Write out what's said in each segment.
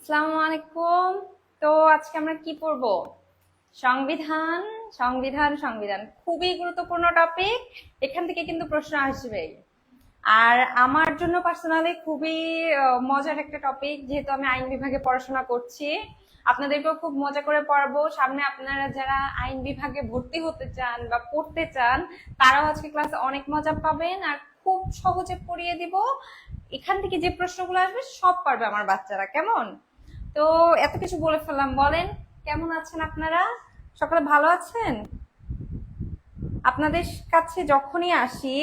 আসসালামু আলাইকুম। তো আজকে আমরা কি পড়বো? সংবিধান। সংবিধান সংবিধান খুবই গুরুত্বপূর্ণ টপিক। এখান থেকে কিন্তু প্রশ্ন আসবেই। আর আমার জন্য পার্সোনালি খুবই মজার একটা টপিক, যেহেতু আমি আইন বিভাগে পড়াশোনা করছি। আপনাদেরকেও খুব মজা করে পড়াবো। সামনে আপনারা যারা আইন বিভাগে ভর্তি হতে চান বা পড়তে চান, তারাও আজকে ক্লাসে অনেক মজা পাবেন আর খুব সহজে পড়িয়ে দিব। এখান থেকে যে প্রশ্নগুলো আসবে সব পারবে আমার বাচ্চারা। কেমন? তো এত কিছু বলে ফেললাম, বলেন কেমন আছেন আপনারা? সকালে ভালো আছেন? আপনাদের কাছে যখনই আসি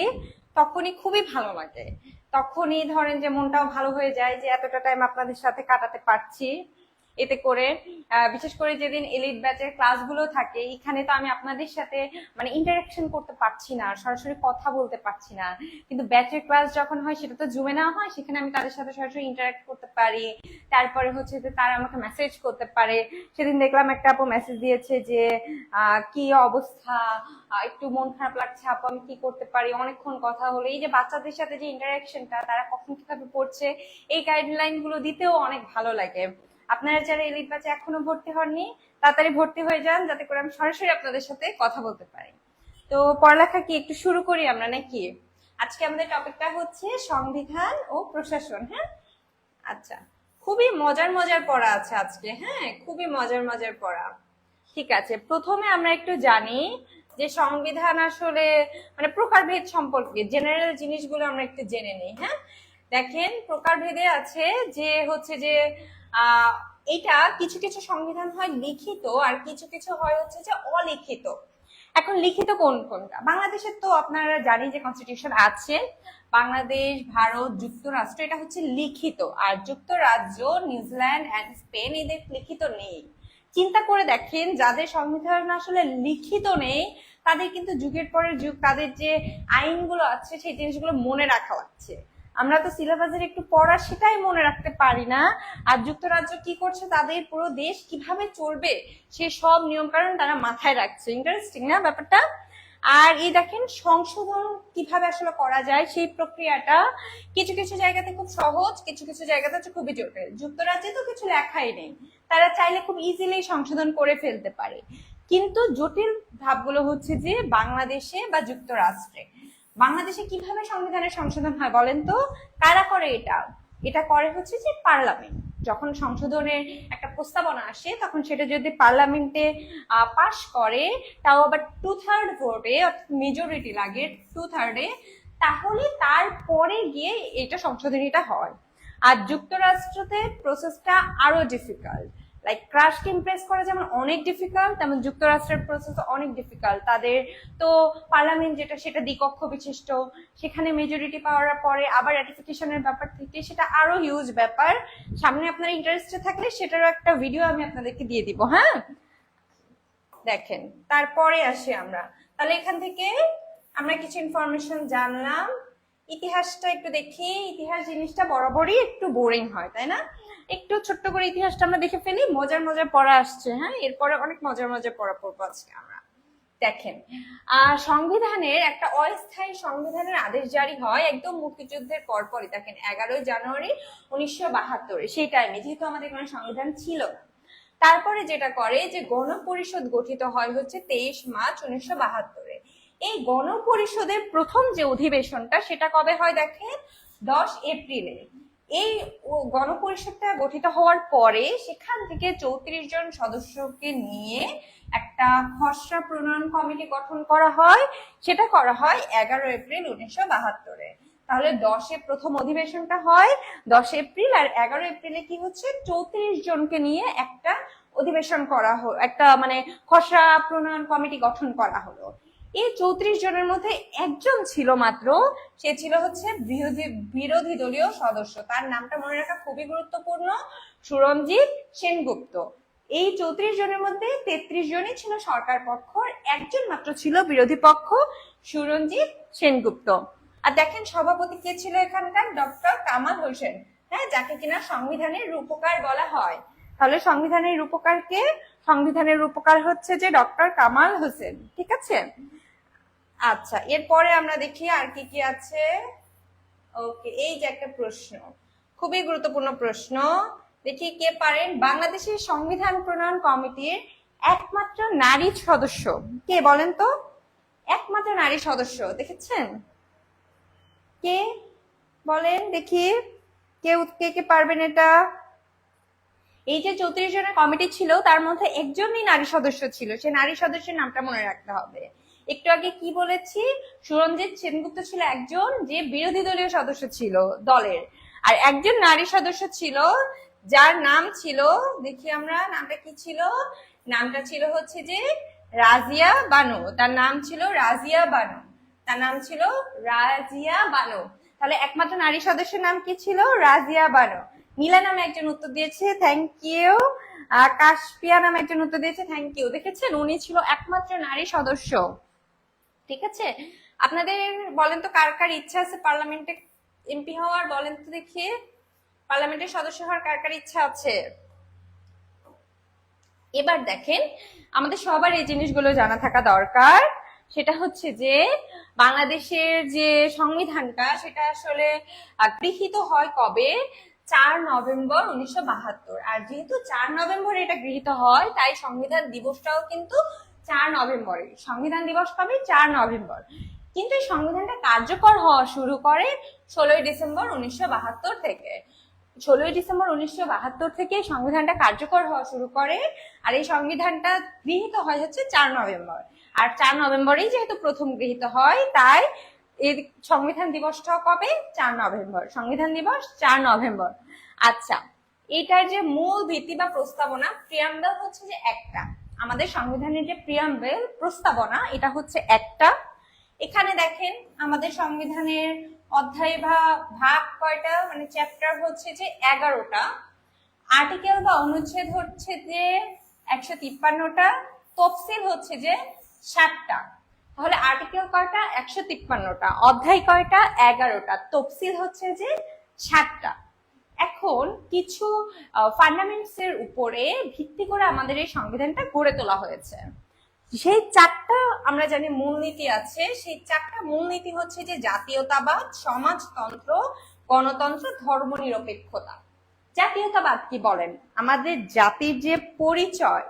তখনই খুবই ভালো লাগে। তখনই ধরেন যে মনটাও ভালো হয়ে যায় যে এতটা টাইম আপনাদের সাথে কাটাতে পারছি। এতে করে বিশেষ করে যেদিন এলিট ব্যাচের ক্লাসগুলো থাকে, এখানে তো আমি আপনাদের সাথে মানে ইন্টারাকশন করতে পারছি না, সরাসরি কথা বলতে পারছি না। কিন্তু ব্যাচের ক্লাস যখন হয় সেটা তো জুমে নেওয়া হয়, সেখানে আমি তাদের সাথে সরাসরি ইন্টারাক্ট করতে পারি। তারপরে হচ্ছে যে তারা আমাকে মেসেজ করতে পারে। সেদিন দেখলাম একটা আপু মেসেজ দিয়েছে যে কি অবস্থা, একটু মন খারাপ লাগছে আপু, আমি কি করতে পারি। অনেকক্ষণ কথা হলো। এই যে বাচ্চাদের সাথে যে ইন্টারাকশনটা, তারা কখন কিভাবে পড়ছে, এই গাইডলাইন গুলো দিতেও অনেক ভালো লাগে। আপনারা যারা এলিট ব্যাচে এখনো ভর্তি হননি, তাড়াতাড়ি ভর্তি হয়ে যান, যাতে করে আমি সরাসরি আপনাদের সাথে কথা বলতে পারি। তো পড়ালেখা কি একটু শুরু করি আমরা নাকি? আজকে আমাদের টপিকটা হচ্ছে সংবিধান ও প্রশাসন। হ্যাঁ, আচ্ছা। খুবই মজার মজার পড়া আছে আজকে। হ্যাঁ, খুবই মজার মজার পড়া। ঠিক আছে, প্রথমে আমরা একটু জানি যে সংবিধান আসলে মানে প্রকারভেদ সম্পর্কে জেনারেল জিনিসগুলো আমরা একটু জেনে নিই। হ্যাঁ, দেখেন প্রকারভেদে আছে যে হচ্ছে যে আহ এটা কিছু কিছু সংবিধান হয় লিখিত আর কিছু কিছু হয় হচ্ছে যে অলিখিত। এখন লিখিত কোন কোনটা? বাংলাদেশের তো আপনারা জানি যে কনস্টিটিউশন আছে। বাংলাদেশ, ভারত, যুক্তরাষ্ট্র এটা হচ্ছে লিখিত, আর যুক্তরাজ্য, নিউজিল্যান্ড এন্ড স্পেন এদের লিখিত নেই। চিন্তা করে দেখেন, যাদের সংবিধান আসলে লিখিত নেই, তাদের কিন্তু যুগের পরের যুগ তাদের যে আইনগুলো আছে সেই জিনিসগুলো মনে রাখা লাগছে। আমরা তো সিলেবাসের একটু পড়া সেটাই মনে রাখতে পারি না। আর যুক্তরাজ্য কি করছে, তাদের পুরো দেশ কিভাবে চলবে সে সব নিয়ম কানুন তারা মাথায় রাখছে। ইন্টারেস্টিং না ব্যাপারটা? আর এই দেখেন সংশোধন কিভাবে আসলে করা যায় সেই প্রক্রিয়াটা কিছু কিছু জায়গাতে খুব সহজ, কিছু কিছু জায়গাতে হচ্ছে খুবই জটিল। যুক্তরাজ্যে তো কিছু লেখাই নেই, তারা চাইলে খুব ইজিলি সংশোধন করে ফেলতে পারে। কিন্তু জটিল ধাপগুলো হচ্ছে যে বাংলাদেশে বা যুক্তরাষ্ট্রে। বাংলাদেশে কিভাবে সংবিধানের সংশোধন হয় বলেন তো? কারা করে এটা? এটা করে হচ্ছে যে পার্লামেন্ট। যখন সংশোধনের একটা প্রস্তাবনা আসে, তখন সেটা যদি পার্লামেন্টে পাশ করে, তাও আবার 2/3 ভোটে, মেজরিটি লাগে 2/3-এ, তাহলে তারপরে গিয়ে এটা সংশোধনীটা হয়। আর যুক্তরাষ্ট্রতে প্রসেসটা আরো ডিফিকাল্ট। লাইক ক্রাশকে ইমপ্রেস করা যেমন অনেক ডিফিকাল্ট, তেমন যুক্তরাষ্ট্রের প্রসেস অনেক ডিফিকাল্ট। তাদের তো পার্লামেন্ট যেটা সেটা দ্বিকক্ষ বিশিষ্ট, সেখানে মেজরিটি পাওয়ার পরে আবার র্যাটিফিকেশনের ব্যাপার থেকে সেটা আরো হিউজ ব্যাপার। সামনে আপনারা ইন্টারেস্টেড থাকলে সেটারও একটা ভিডিও আমি আপনাদেরকে দিয়ে দিব। হ্যাঁ, দেখেন তারপরে আসি আমরা। তাহলে এখান থেকে আমরা কিছু ইনফরমেশন জানলাম। ইতিহাসটা একটু দেখি। ইতিহাস জিনিসটা বরাবরই একটু বোরিং হয়, তাই না? একটু ছোট্ট করে ইতিহাসটা আমরা দেখে ফেলি। মজার মজার পড়া আসছে। হ্যাঁ, এরপরে অনেক মজার মজার পড়া পড়বো আজকে আমরা। দেখেন, সংবিধানের একটা অস্থায়ী সংবিধানের আদেশ জারি হয় একদম মুক্তিযুদ্ধের পরপরই। দেখেন 11ই জানুয়ারি 1972, সেই টাইমে, যেহেতু আমাদের কোনো সংবিধান ছিল না। তারপরে যেটা করে যে গণপরিষদ গঠিত হয় হচ্ছে 23 মার্চ 1972-এ। এই গণপরিষদের প্রথম যে অধিবেশনটা সেটা কবে হয় দেখেন? 10 এপ্রিলে। এই গণপরিষদটা গঠিত হওয়ার পরে সেখান থেকে 34 জন সদস্যকে নিয়ে একটা খসড়া প্রণয়ন কমিটি গঠন করা হয়। সেটা করা হয় 11 এপ্রিল 1972-এ। তাহলে 10-এ প্রথম অধিবেশনটা হয় 10 এপ্রিল, আর 11 এপ্রিলে কি হচ্ছে, 34 জনকে নিয়ে একটা অধিবেশন করা হলো, একটা মানে খসড়া প্রণয়ন কমিটি গঠন করা হলো। এই 34 জনের মধ্যে একজন ছিল মাত্র, সে ছিল হচ্ছে বিরোধী দলীয় সদস্য। তার নামটা মনে রাখা খুবই গুরুত্বপূর্ণ, সুরঞ্জিত সেনগুপ্ত। এই 34 জনের মধ্যে 33 জনই ছিল সরকার পক্ষ, একজন মাত্র ছিল বিরোধী পক্ষ, সুরঞ্জিত সেনগুপ্ত। আর দেখেন সভাপতি কে ছিল এখানকার? ডক্টর কামাল হোসেন। হ্যাঁ, যাকে কিনা সংবিধানের রূপকার বলা হয়। তাহলে সংবিধানের রূপকার কে? সংবিধানের রূপকার হচ্ছে যে ডক্টর কামাল হোসেন। ঠিক আছে, আচ্ছা। এরপরে আমরা দেখি আর কি কি আছে। ওকে, এই যে একটা প্রশ্ন, খুবই গুরুত্বপূর্ণ প্রশ্ন। দেখি কে পারেন। বাংলাদেশের সংবিধান প্রণয়ন কমিটির একমাত্র নারী সদস্য কে বলেন তো? একমাত্র নারী সদস্য দেখেছেন? কে বলেন দেখি, কে কে পারবেন এটা? এই যে 34 জনের কমিটি ছিল তার মধ্যে একজনই নারী সদস্য ছিল, সে নারী সদস্যের নামটা মনে রাখতে হবে। একটু আগে কি বলেছি, সুরঞ্জিত সেনগুপ্ত ছিল একজন যে বিরোধী দলীয় সদস্য ছিল দলের, আর একজন নারী সদস্য ছিল যার নাম ছিল, দেখি আমরা নামটা কি ছিল, নামটা ছিল হচ্ছে যে রাজিয়া বানু। তার নাম ছিল রাজিয়া বানু, তার নাম ছিল রাজিয়া বানু। তাহলে একমাত্র নারী সদস্যের নাম কি ছিল? রাজিয়া বানু। নীলা নামে একজন উত্তর দিয়েছে, থ্যাংক ইউ। কাশপিয়া নামে একজন উত্তর দিয়েছে, থ্যাংক ইউ। দেখেছেন, উনি ছিল একমাত্র নারী সদস্য। ঠিক আছে, আপনাদের বলেন তো কার কার ইচ্ছা আছে পার্লামেন্টে এমপি হওয়ার? বলেন তো দেখি, পার্লামেন্টের সদস্য হওয়ার কার কার ইচ্ছা আছে? এবার দেখেন, আমাদের সবার এই জিনিসগুলো জানা থাকা দরকার। সেটা হচ্ছে যে বাংলাদেশের যে সংবিধানটা সেটা আসলে গৃহীত হয় কবে? 4 নভেম্বর 1972। আর যেহেতু 4 নভেম্বর এটা গৃহীত হয়, তাই সংবিধান দিবসটাও কিন্তু 4 নভেম্বরে। সংবিধান দিবস কবে? 4 নভেম্বর। কিন্তু এই সংবিধানটা কার্যকর হওয়া শুরু করে 16 ডিসেম্বর 1972 থেকে। 16 ডিসেম্বর 1972 থেকে সংবিধানটা কার্যকর হওয়া শুরু করে, আর এই সংবিধানটা গৃহীত হয় হচ্ছে 4 নভেম্বর। আর 4 নভেম্বরেই যেহেতু প্রথম গৃহীত হয়, তাই এই সংবিধান দিবসটাও কবে? 4 নভেম্বর। সংবিধান দিবস 4 নভেম্বর। আচ্ছা, এটার যে মূল ভিত্তি বা প্রস্তাবনা, প্রিয়াম্বল হচ্ছে যে একটা, আমাদের সংবিধানের যে প্রিয়াম্বল প্রস্তাবনা এটা হচ্ছে একটা। এখানে দেখেন আমাদের সংবিধানের অধ্যায় বা ভাগ কয়টা, মানে চ্যাপ্টার হচ্ছে যে 11টা, আর্টিকেল বা অনুচ্ছেদ হচ্ছে যে 153টা, তফসিল হচ্ছে যে 7টা। তাহলে আর্টিকেল কয়টা? 153টা, অধ্যায় কয়টা? 11টা, তফসিল হচ্ছে যে 7টা। এখন কিছু ফান্ডামেন্টস এর উপরে ভিত্তি করে আমাদের এই সংবিধানটা গড়ে তোলা হয়েছে। সেই 4টা আমরা জানি মূলনীতি আছে, সেই 4টা মূলনীতি হচ্ছে যে জাতীয়তাবাদ, সমাজতন্ত্র, গণতন্ত্র, ধর্মনিরপেক্ষতা। জাতীয়তাবাদ কি বলেন? আমাদের জাতির যে পরিচয়,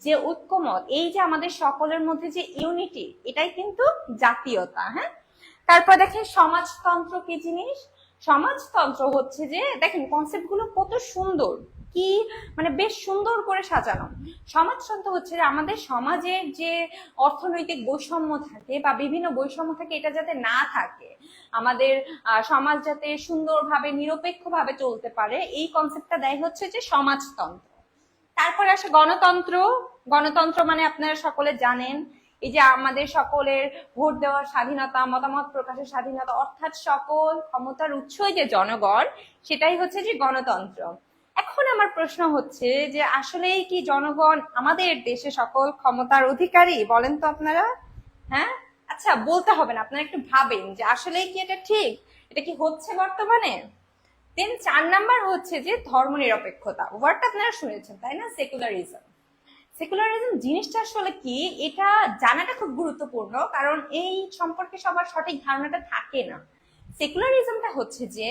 যে ঐক্যমত, এই যে আমাদের সকলের মধ্যে যে ইউনিটি, এটাই কিন্তু জাতীয়তা। হ্যাঁ, তারপর দেখেন সমাজতন্ত্র কি জিনিস? সমাজতন্ত্র হচ্ছে যে, দেখেন কনসেপ্ট গুলো কত সুন্দর, কি মানে বেশ সুন্দর করে সাজানো। সমাজতন্ত্র হচ্ছে যে আমাদের সমাজের যে অর্থনৈতিক বৈষম্য থাকে বা বিভিন্ন বৈষম্য থাকে, এটা যাতে না থাকে, আমাদের সমাজ যাতে সুন্দরভাবে নিরপেক্ষভাবে চলতে পারে, এই কনসেপ্টটা দেয় হচ্ছে যে সমাজতন্ত্র। তারপরে আসে গণতন্ত্র। গণতন্ত্র মানে আপনারা সকলে জানেন, এই যে আমাদের সকলের ভোট দেওয়ার স্বাধীনতা, মতামত প্রকাশের স্বাধীনতা, অর্থাৎ সকল ক্ষমতার উৎসই যে জনগণ, সেটাই হচ্ছে যে গণতন্ত্র। এখন আমার প্রশ্ন হচ্ছে যে আসলেই কি জনগণ আমাদের দেশে সকল ক্ষমতার অধিকারী? বলেন তো আপনারা। হ্যাঁ, আচ্ছা বলতে হবে না, আপনারা একটু ভাবেন যে আসলেই কি এটা ঠিক, এটা কি হচ্ছে বর্তমানে? দেন 4 নাম্বার হচ্ছে যে ধর্মনিরপেক্ষতা। ওয়ার্ডটা আপনারা শুনেছেন তাই না? সেকুলারিজম। সেকুলারিজম জিনিসটা আসলে কি, এটা জানাটা খুব গুরুত্বপূর্ণ, কারণ এই সম্পর্কে সবার সঠিক ধারণাটা থাকে না। সেকুলারিজমটা হচ্ছে যে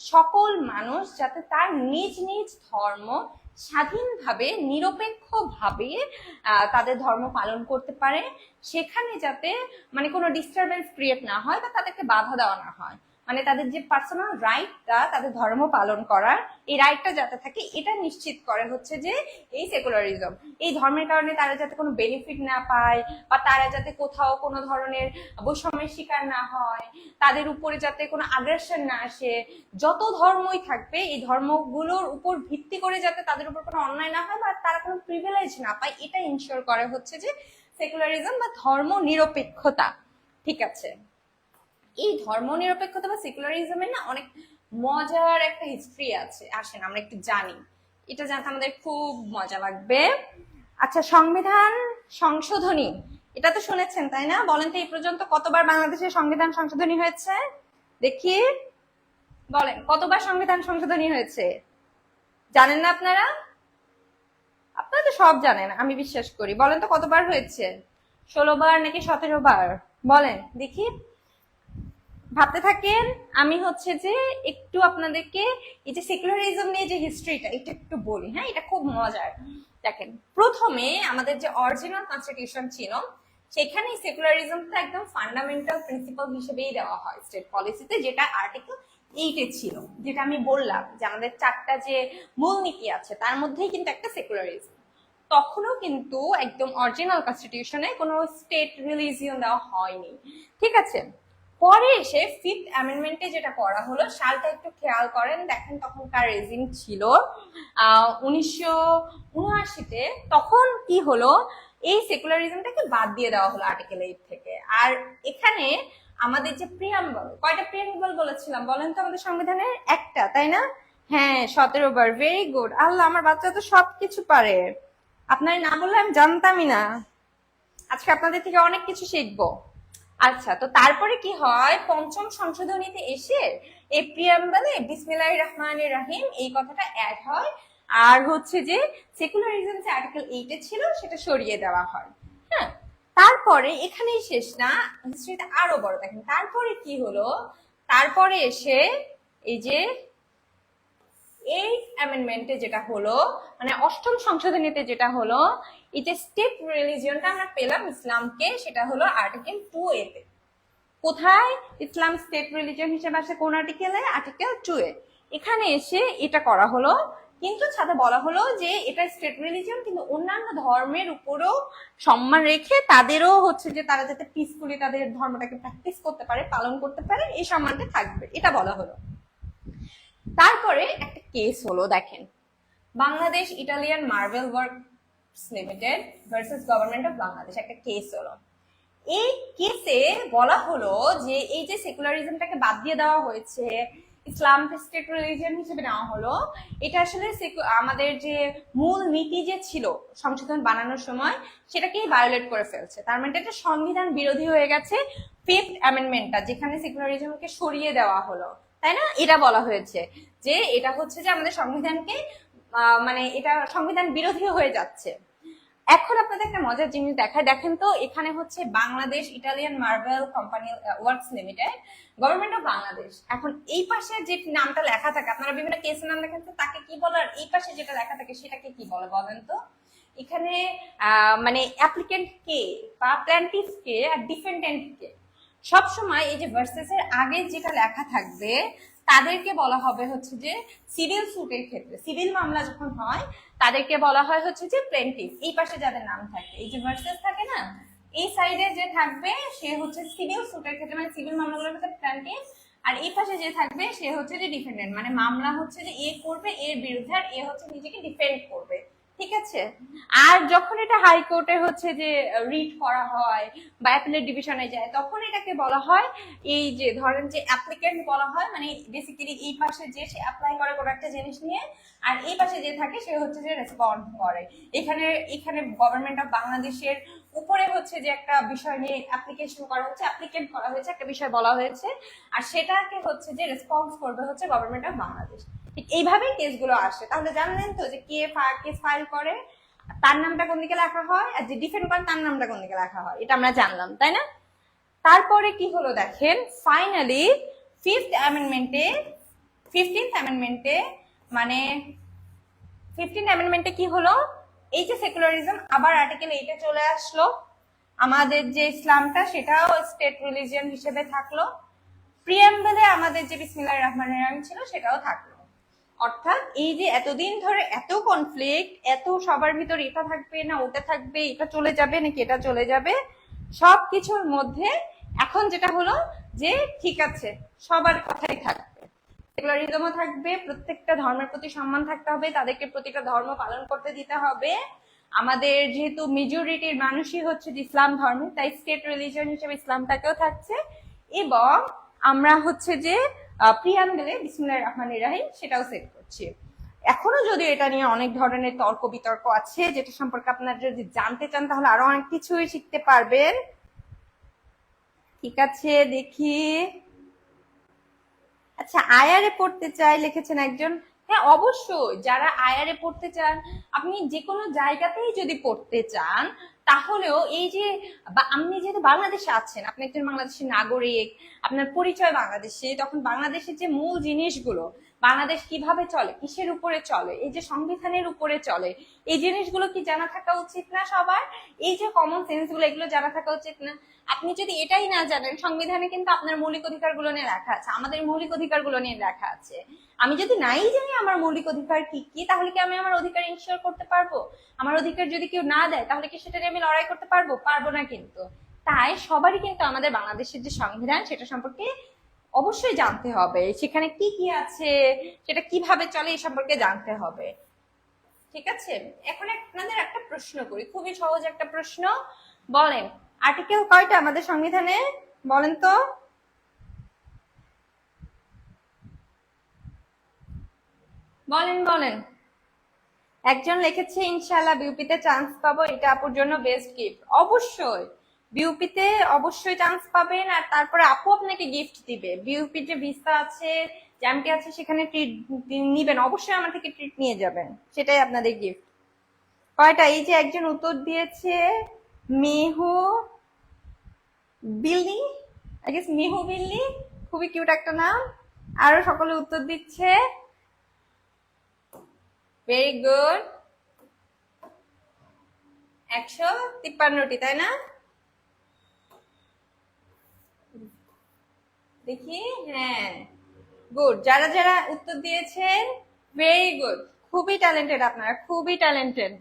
সকল মানুষ যাতে তার নিজ নিজ ধর্ম স্বাধীনভাবে, নিরপেক্ষভাবে তাদের ধর্ম পালন করতে পারে, সেখানে যাতে মানে কোনো ডিস্টারবেন্স ক্রিয়েট না হয় বা তাদেরকে বাধা দেওয়া না হয়, মানে তাদের যে পার্সোনাল রাইটটা তাদের ধর্ম পালন করার, এই রাইটটা যাতে থাকে, এটা নিশ্চিত করে হচ্ছে যে এই সেকুলারিজম। এই ধর্মের কারণে তারা যাতে কোনো বেনিফিট না পায়, বা তারা যাতে কোথাও কোনো ধরনের বৈষম্যের শিকার না হয়, তাদের উপরে যাতে কোনো আগ্রাসন না আসে, যত ধর্মই থাকবে এই ধর্মগুলোর উপর ভিত্তি করে যাতে তাদের উপর কোনো অন্যায় না হয় বা তারা কোনো প্রিভিলেজ না পায়, এটা ইনশিওর করে হচ্ছে যে সেকুলারিজম বা ধর্ম নিরপেক্ষতা। ঠিক আছে, এই ধর্ম নিরপেক্ষতা বা সেকুলারিজমের না অনেক মজার একটা হিস্ট্রি আছে, আসেন আমরা একটু জানি, এটা জানতে আমাদের খুব মজা লাগবে। আচ্ছা, সংবিধান সংশোধনী, এটা তো শুনেছেন তাই না? বলেন তো এই পর্যন্ত কতবার বাংলাদেশের সংবিধান সংশোধনী হয়েছে? দেখি বলেন, কতবার সংবিধান সংশোধনী হয়েছে? জানেন না আপনারা? আপনারা তো সব জানেন আমি বিশ্বাস করি। বলেন তো কতবার হয়েছে? 16 বার নাকি 17 বার? বলেন দেখি। ভাবতে থাকেন। আমি হচ্ছে যে একটু আপনাদেরকে এই যে সেকুলারিজম নিয়ে যে হিস্ট্রিটা এটা একটু বলি। হ্যাঁ, এটা খুব মজার। দেখেন, প্রথমে আমাদের যে অরিজিনাল কনস্টিটিউশন ছিল সেখানে সেকুলারিজমটা একদম ফান্ডামেন্টাল প্রিন্সিপাল হিসেবেই দেওয়া হয় স্টেট পলিসিতে, যেটা আর্টিকেল 8-এ ছিল। যেটা আমি বললাম যে আমাদের 4টা যে মূলনীতি আছে তার মধ্যেই কিন্তু একটা সেকুলারিজম। তখনও কিন্তু একদম অরিজিনাল কনস্টিটিউশনে কোনো স্টেট রিলিজিয়ন দেওয়া হয়নি, ঠিক আছে। পরে এসে 5th অ্যামেন্ডমেন্টে যেটা করা হলো, সালটা একটু খেয়াল করেন, দেখেন তখনকার রেজিম ছিল 1979-তে। তখন কি হলো, এই সেকুলারিজমটাকে বাদ দিয়ে দেওয়া হলো আর্টিকেল 8 থেকে। আর এখানে আমাদের যে প্রিয়াম্বল, কয়টা প্রিয়াম্বল বলেছিলাম বলেন তো আমাদের সংবিধানের? একটা, তাই না? হ্যাঁ, 17 বার। Very good. আল্লাহ, আমার বাচ্চা তো সবকিছু পারে। আপনার না বললে আমি জানতামই না। আজকে আপনাদের থেকে অনেক কিছু শিখবো। আচ্ছা, তো তারপরে কি হয়, পঞ্চম সংশোধনীতে এসে এই প্রিয়াম্বলে বিসমিল্লাহির রহমানির রহিম এই কথাটা অ্যাড হয়। আর হচ্ছে যে সেকুলারিজম যে আর্টিকেল 8-এ ছিল সেটা সরিয়ে দেওয়া হয়। হ্যাঁ, তারপরে এখানেই শেষ না, হিস্ট্রিটা আরো বড়। দেখেন তারপরে কি হলো, তারপরে এসে এই যে 8th অ্যামেন্ডমেন্টে যেটা হলো, মানে 8ম সংশোধনীতে যেটা হলো, এই যে স্টেট রিলিজিয়নটা আমরা পেলাম ইসলামকে, সেটা হলো আর্টিকেল 2A তে। কোথায় ইসলাম স্টেট রিলিজিয়ন হিসেবে আসে? কোন আর্টিকেলে? Article 2A। এখানে এসে এটা করা হলো, কিন্তু সাথে বলা হলো যে এটা স্টেট রিলিজিয়ন, কিন্তু অন্যান্য ধর্মের উপরেও সম্মান রেখে তাদেরও হচ্ছে যে তারা যাতে পিসফুলি তাদের ধর্মটাকে প্র্যাকটিস করতে পারে, পালন করতে পারে, এই সম্মানটা থাকবে, এটা বলা হলো। তারপরে একটা কেস হলো, দেখেন, Bangladesh Italian marble works limited versus government of Bangladesh, একটা কেস হলো। এই কেসে বলা হলো যে এই যে সেকুলারিজমটাকে বাদ দিয়ে দেওয়া হয়েছে, ইসলাম স্টেট রিলিজিয়ন হিসেবে নেওয়া হলো, এটা আসলে আমাদের যে মূল নীতি যে ছিল সংশোধন বানানোর সময় সেটাকেই ভায়োলেট করে ফেলছে। তার মানে এটা সংবিধান বিরোধী হয়ে গেছে। 5th অ্যামেন্ডমেন্টটা যেখানে সেকুলারিজমকে সরিয়ে দেওয়া হলো, তাই না, এটা বলা হয়েছে যে এটা হচ্ছে যে আমাদের সংবিধানকে মানে এটা সংবিধান বিরোধী হয়ে যাচ্ছে। এখন আপনাদের একটা মজার জিনিস দেখায়, দেখেন তো, এখানে হচ্ছে Bangladesh Italian marble company works limited, government of Bangladesh. এখন এই পাশে যে নামটা লেখা থাকে, আপনারা বিভিন্ন কেসের নাম দেখেন তো, তাকে কি বলে? আর এই পাশে যেটা লেখা থাকে সেটাকে কি বলে বলেন তো? এখানে মানে অ্যাপ্লিকেন্ট কে বা প্ল্যান্টিফ কে আর ডিফেন্ডেন্ট কে, সবসময় এই যে ভার্সেস এর আগে যেটা লেখা থাকবে তাদেরকে বলা হবে হচ্ছে যে সিভিল সুটের ক্ষেত্রে, সিভিল মামলা যখন হয় তাদেরকে বলা হয় হচ্ছে যে প্লেন্টিফ। এই পাশে যাদের নাম থাকে, এই যে ভার্সেস থাকে না, এই সাইডে যে থাকবে সে হচ্ছে সিভিল সুটের ক্ষেত্রে, মানে সিভিল মামলাগুলোর ক্ষেত্রে প্লেন্টিফ। আর এই পাশে যে থাকবে সে হচ্ছে যে ডিফেন্ডেন্ট, মানে মামলা হচ্ছে যে এ করবে এর বিরুদ্ধে, আর এ হচ্ছে নিজেকে ডিফেন্ড করবে, ঠিক আছে। আর যখন এটা হাইকোর্টে হচ্ছে যে রিট করা হয় বা অ্যাপিলেট ডিভিশনে যায়, তখন এটাকে বলা হয় এই যে ধরেন যে অ্যাপ্লিকেন্ট বলা হয়, মানে বেসিক্যালি এই পাশে যে সে অ্যাপ্লাই করে কোনো একটা জিনিস নিয়ে, আর এই পাশে যে থাকে সে হচ্ছে যে রেসপন্ড করে। এখানে এখানে গভর্নমেন্ট অফ বাংলাদেশের উপরে হচ্ছে যে একটা বিষয় নিয়ে অ্যাপ্লিকেশন করা হচ্ছে, অ্যাপ্লিকেন্ট করা হয়েছে, একটা বিষয় বলা হয়েছে, আর সেটাকে হচ্ছে যে রেসপন্স করবে হচ্ছে গভর্নমেন্ট অফ বাংলাদেশ। ঠিক এইভাবেই কেসগুলো আসে। তাহলে জানলেন তো যে কে কেস ফাইল করে তার নামটা কোন দিকে লেখা হয়, আর যে ডিফেন্ড করে তার নামটা কোন দিকে লেখা হয়, এটা আমরা জানলাম, তাই না? তারপরে কি হলো দেখেন, ফাইনালি 5th অ্যামেন্ডমেন্টে 15th অ্যামেন্ডমেন্টে মানে 15th অ্যামেন্ডমেন্টে কি হলো, এই যে সেকুলারিজম আবার আর্টিকেল 8-এ চলে আসলো, আমাদের যে ইসলামটা সেটাও স্টেট রিলিজিয়ন হিসেবে থাকলো, প্রিয়াম্বলে আমাদের যে বিসমিল্লাহির রহমানির রহিম ছিল সেটাও থাকলো। অর্থাৎ এই যে এতদিন ধরে এত কনফ্লিক্ট, এত সবার ভিতর এটা থাকবে না ওটা থাকবে, এটা চলে যাবে নাকি এটা চলে যাবে, সবকিছুর মধ্যে এখন যেটা হলো যে ঠিক আছে, সবার কথাই থাকবে, সেকুলারিজমও থাকবে, প্রত্যেকটা ধর্মের প্রতি সম্মান থাকতে হবে, তাদেরকে প্রতিটা ধর্ম পালন করতে দিতে হবে। আমাদের যেহেতু মেজরিটির মানুষই হচ্ছে ইসলাম ধর্মে, তাই স্টেট রিলিজিয়ন হিসেবে ইসলামটাকেও থাকছে। এবং আমরা হচ্ছে যে প্রিয়াম্বলে বিসমিল্লাহির রহমানির রহিম সেটাও সেট করছি। এখনো যদি এটা নিয়ে অনেক ধরনের তর্ক বিতর্ক আছে, যেটা সম্পর্কে আপনারা যদি জানতে চান তাহলে আরো অনেক কিছুই শিখতে পারবেন। ঠিক আছে, দেখি। আচ্ছা, আইআরএ পড়তে চাই লিখেছেন একজন। হ্যাঁ, অবশ্যই, যারা আইআরএ পড়তে চান, আপনি যে কোনো জায়গাতেই যদি পড়তে চান তাহলেও এই যে আপনি যেহেতু বাংলাদেশে আছেন, আপনি একজন বাংলাদেশের নাগরিক, আপনার পরিচয় বাংলাদেশে, তখন বাংলাদেশের যে মূল জিনিসগুলো, বাংলাদেশ কিভাবে চলে, কিসের উপরে চলে, এই যে সংবিধানের উপরে চলে, এই জিনিসগুলো কি জানা থাকা উচিত না সবার? এই যে কমন সেন্স গুলো, এগুলো জানা থাকা উচিত না? আপনি যদি এটাই না জানেন, সংবিধানে কিন্তু আপনার মৌলিক অধিকার গুলো নিয়ে লেখা আছে, আমাদের মৌলিক অধিকার গুলো নিয়ে লেখা আছে। আমি যদি নাই জানি আমার মৌলিক অধিকার কি কি, তাহলে কি আমি আমার অধিকার ইনশিওর করতে পারবো? আমার অধিকার যদি কেউ না দেয়, তাহলে কি সেটা নিয়ে আমি লড়াই করতে পারবো? পারবো না কিন্তু। তাই সবারই কিন্তু আমাদের বাংলাদেশের যে সংবিধান, সেটা সম্পর্কে অবশ্যই জানতে হবে, সেখানে কি কি আছে, সেটা কিভাবে চলে, এই সম্পর্কে জানতে হবে। ঠিক আছে, এখন আপনাদের একটা প্রশ্ন করি, খুবই সহজ একটা প্রশ্ন। বলেন, আর্টিকেল কয়টা আমাদের সংবিধানে? বলেন তো। বলেন বলেন। একজন লিখেছে ইনশাআল্লাহ বিউপিতে চান্স পাবো, এটা আপুর জন্য বেস্ট গিফট। অবশ্যই বিউপিতে অবশ্যই চান্স পাবেন, আর তারপরে আপু আপনাকে গিফট দিবে। বিউপি যে ভিসা আছে, জ্যামটি আছে, সেখানে ট্রিট নিবেন, অবশ্যই আমার থেকে ট্রিট নিয়ে যাবেন, সেটাই আপনাদের গিফট। কয়টা? এই যে একজন উত্তর দিয়েছে, মেহু বিল্লি, আই গেস মেহু বিল্লি, খুবই কিউট একটা নাম। আরো সকলে উত্তর দিচ্ছে, ভেরি গুড। 153টি, তাই না? দেখি, হ্যাঁ, গুড। যারা যারা উত্তর দিয়েছেন, ভেরি গুড, খুবই ট্যালেন্টেড আপনারা, খুবই ট্যালেন্টেড,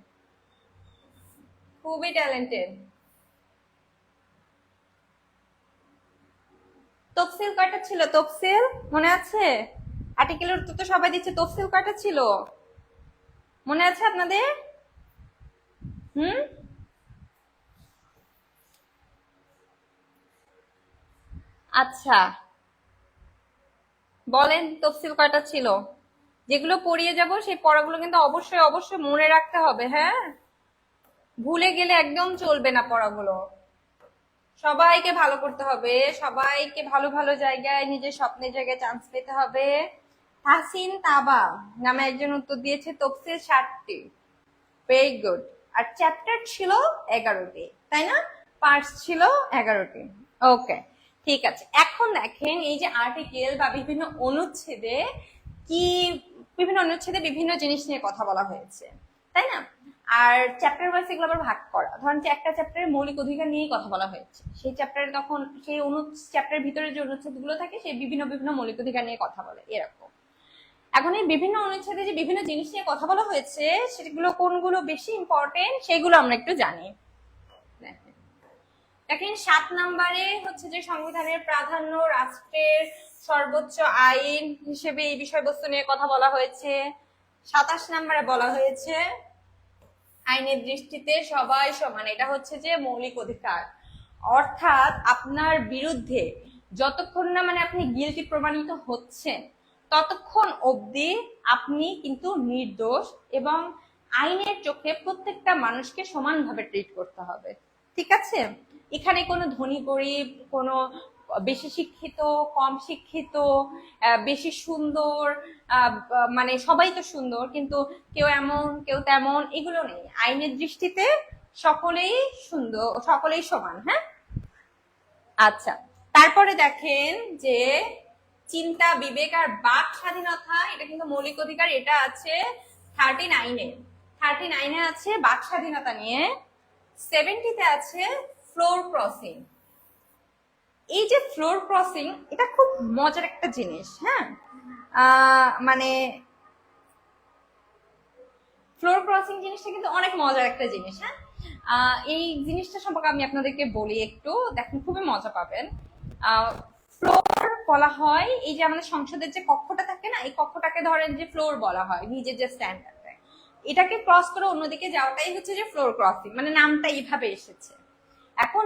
খুবই ট্যালেন্টেড। তফসিল কয়টা ছিল? তফসিল মনে আছে? আর্টিকেলের উত্তর তো সবাই দিচ্ছে, তফসিল কয়টা ছিল মনে আছে আপনাদের? হুম, আচ্ছা বলেন, তফসিল কয়টা ছিল? যেগুলো পড়িয়ে যাব সেই পড়াগুলো কিন্তু অবশ্যই অবশ্যই মনে রাখতে হবে, হ্যাঁ? ভুলে গেলে একদম চলবে না পড়াগুলো। সবাইকে ভালো করতে হবে, সবাইকে ভালো ভালো জায়গায়, নিজের স্বপ্নের জায়গায় চান্স পেতে হবে। হাসিন তাবা নামে একজন উত্তর দিয়েছে তফসিল 60টি, ভেরি গুড। আর চ্যাপ্টার ছিল 11টি, তাই না? পার্টস ছিল 11টি। ওকে, ঠিক আছে। এখন দেখেন, এই যে আর্টিকেল বা বিভিন্ন অনুচ্ছেদে কি, বিভিন্ন অনুচ্ছেদে বিভিন্ন জিনিস নিয়ে কথা বলা হয়েছে, তাই না? আর চ্যাপ্টার ওয়াইজ এগুলো আবার ভাগ করা। ধরেন যে একটা চ্যাপ্টারে মৌলিক অধিকার নিয়েই কথা বলা হয়েছে, সেই চ্যাপ্টারে তখন সেই চ্যাপ্টারের ভিতরে যে অনুচ্ছেদগুলো থাকে, সেই বিভিন্ন বিভিন্ন মৌলিক অধিকার নিয়ে কথা বলে, এরকম। এখন এই বিভিন্ন অনুচ্ছেদে যে বিভিন্ন জিনিস নিয়ে কথা বলা হয়েছে, সেগুলো কোনগুলো বেশি ইম্পর্টেন্ট, সেগুলো আমরা একটু জানি। দেখেন 7 নম্বরে হচ্ছে যে সংবিধানের প্রাধান্য রাষ্ট্রের সর্বোচ্চ আইন হিসেবে এই বিষয়বস্তু নিয়ে কথা বলা হয়েছে। 27 নম্বরে বলা হয়েছে আইনের দৃষ্টিতে সবাই সমান, এটা হচ্ছে যে মৌলিক অধিকার। অর্থাৎ আপনার বিরুদ্ধে যতক্ষণ না মানে আপনি গিলটি প্রমাণিত হচ্ছেন, ততক্ষণ অবধি আপনি কিন্তু নির্দোষ, এবং আইনের চোখে প্রত্যেকটা মানুষকে সমানভাবে ট্রিট করতে হবে। ঠিক আছে, এখানে কোনো ধনী গরিব, কোনো বেশি শিক্ষিত কম শিক্ষিত, বেশি সুন্দর, মানে সবাই তো সুন্দর, কিন্তু কেউ এমন কেউ তেমন, এগুলো নেই। আইনের দৃষ্টিতে সকলেই সুন্দর, সকলেই সমান। হ্যাঁ, আচ্ছা। তারপরে দেখেন যে চিন্তা, বিবেক আর বাক স্বাধীনতা, এটা কিন্তু মৌলিক অধিকার, এটা আছে 39-এ। 39-এ আছে বাক স্বাধীনতা নিয়ে। 70-তে আছে ফ্লোর ক্রসিং। এই যে ফ্লোর ক্রসিং, এটা খুব মজার একটা জিনিস। হ্যাঁ, মানে ফ্লোর ক্রসিং জিনিসটা কিন্তু অনেক মজার একটা জিনিস। হ্যাঁ, এই জিনিসটা সম্পর্কে আমি আপনাদেরকে বলি একটু, দেখেন খুবই মজা পাবেন। ফ্লোর বলা হয়, এই যে আমাদের সংসদের যে কক্ষটা থাকে না, এই কক্ষটাকে ধরেন যে ফ্লোর বলা হয়, নিজের যে স্ট্যান্ডার্ড, এটাকে ক্রস করে অন্যদিকে যাওয়াটাই হচ্ছে যে ফ্লোর ক্রসিং, মানে নামটা এইভাবে এসেছে। এখন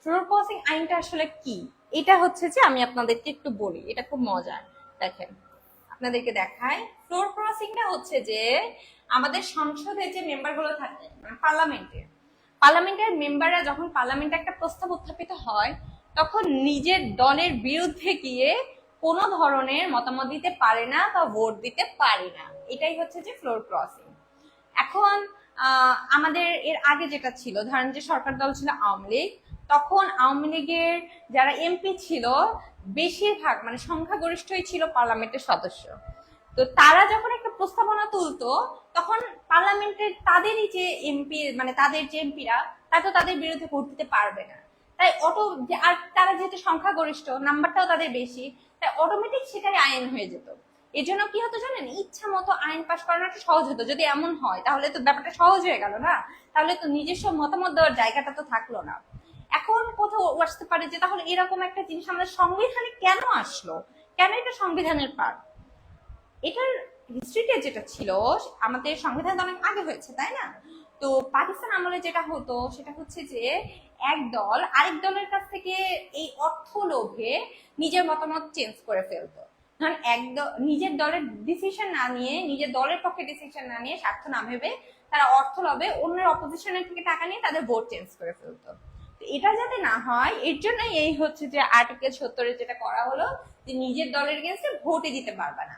ফ্লোর ক্রসিং আইনটা আসলে কি, এটা হচ্ছে যে আমি আপনাদেরকে একটু বলি, এটা খুব মজার। দেখেন আপনাদেরকে দেখায়, ফ্লোর ক্রসিংটা হচ্ছে যে আমাদের সংসদে যে মেম্বারগুলো থাকে, পার্লামেন্টের মেম্বাররা যখন পার্লামেন্টে একটা প্রস্তাব উত্থাপিত হয়, তখন নিজের দলের বিরুদ্ধে গিয়ে কোনো ধরনের মতামত দিতে পারে না বা ভোট দিতে পারে না, এটাই হচ্ছে যে ফ্লোর ক্রসিং। এখন এখন আমাদের এর আগে যেটা ছিল, ধরেন যে সরকার দল ছিল আওয়ামী লীগ, তখন আওয়ামী লীগের যারা এমপি ছিল বেশিরভাগ মানে সংখ্যাগরিষ্ঠই ছিল পার্লামেন্টের সদস্য। তো তারা যখন একটা প্রস্তাবনা তুলতো তখন পার্লামেন্টের তাদেরই যে এমপি মানে তাদের যে এমপিরা তা তো তাদের বিরুদ্ধে ভোট দিতে পারবে না, তাই আর তারা যেহেতু সংখ্যাগরিষ্ঠ নাম্বারটাও তাদের বেশি, তাই অটোমেটিক সেটাই আইন হয়ে যেত। এই জন্য কি হতো জানেন, ইচ্ছা মতো আইন পাশ করানোটা সহজ হতো। যদি এমন হয় তাহলে তো ব্যাপারটা সহজ হয়ে গেল না, তাহলে তো নিজস্ব মতামত দেওয়ার জায়গাটা তো থাকলো না। এখন কোথাও আসতে পারে যে তাহলে এরকম একটা জিনিস আমাদের সংবিধানে কেন আসলো, কেন এটা সংবিধানের পার্ট? এটার হিস্ট্রিতে যেটা ছিল, আমাদের সংবিধান অনেক আগে হয়েছে তাই না? তো পাকিস্তান আমলে যেটা হতো সেটা হচ্ছে যে এক দল আরেক দলের কাছ থেকে এই অর্থ লোভে নিজের মতামত চেঞ্জ করে ফেলতো। ধরেন নিজের দলের ডিসিশন না নিয়ে, নিজের দলের পক্ষে ডিসিশন না নিয়ে, স্বার্থ না ভেবে তারা অর্থ লোভে অন্যের অপোজিশনের থেকে টাকা নিয়ে তাদের ভোট চেঞ্জ করে ফেলতো। এটা যাতে না হয় এর জন্য এই হচ্ছে যে আর্টিকেল 70 যেটা করা হলো যে নিজের দলের এগেইনস্টে ভোটই দিতে পারবে না।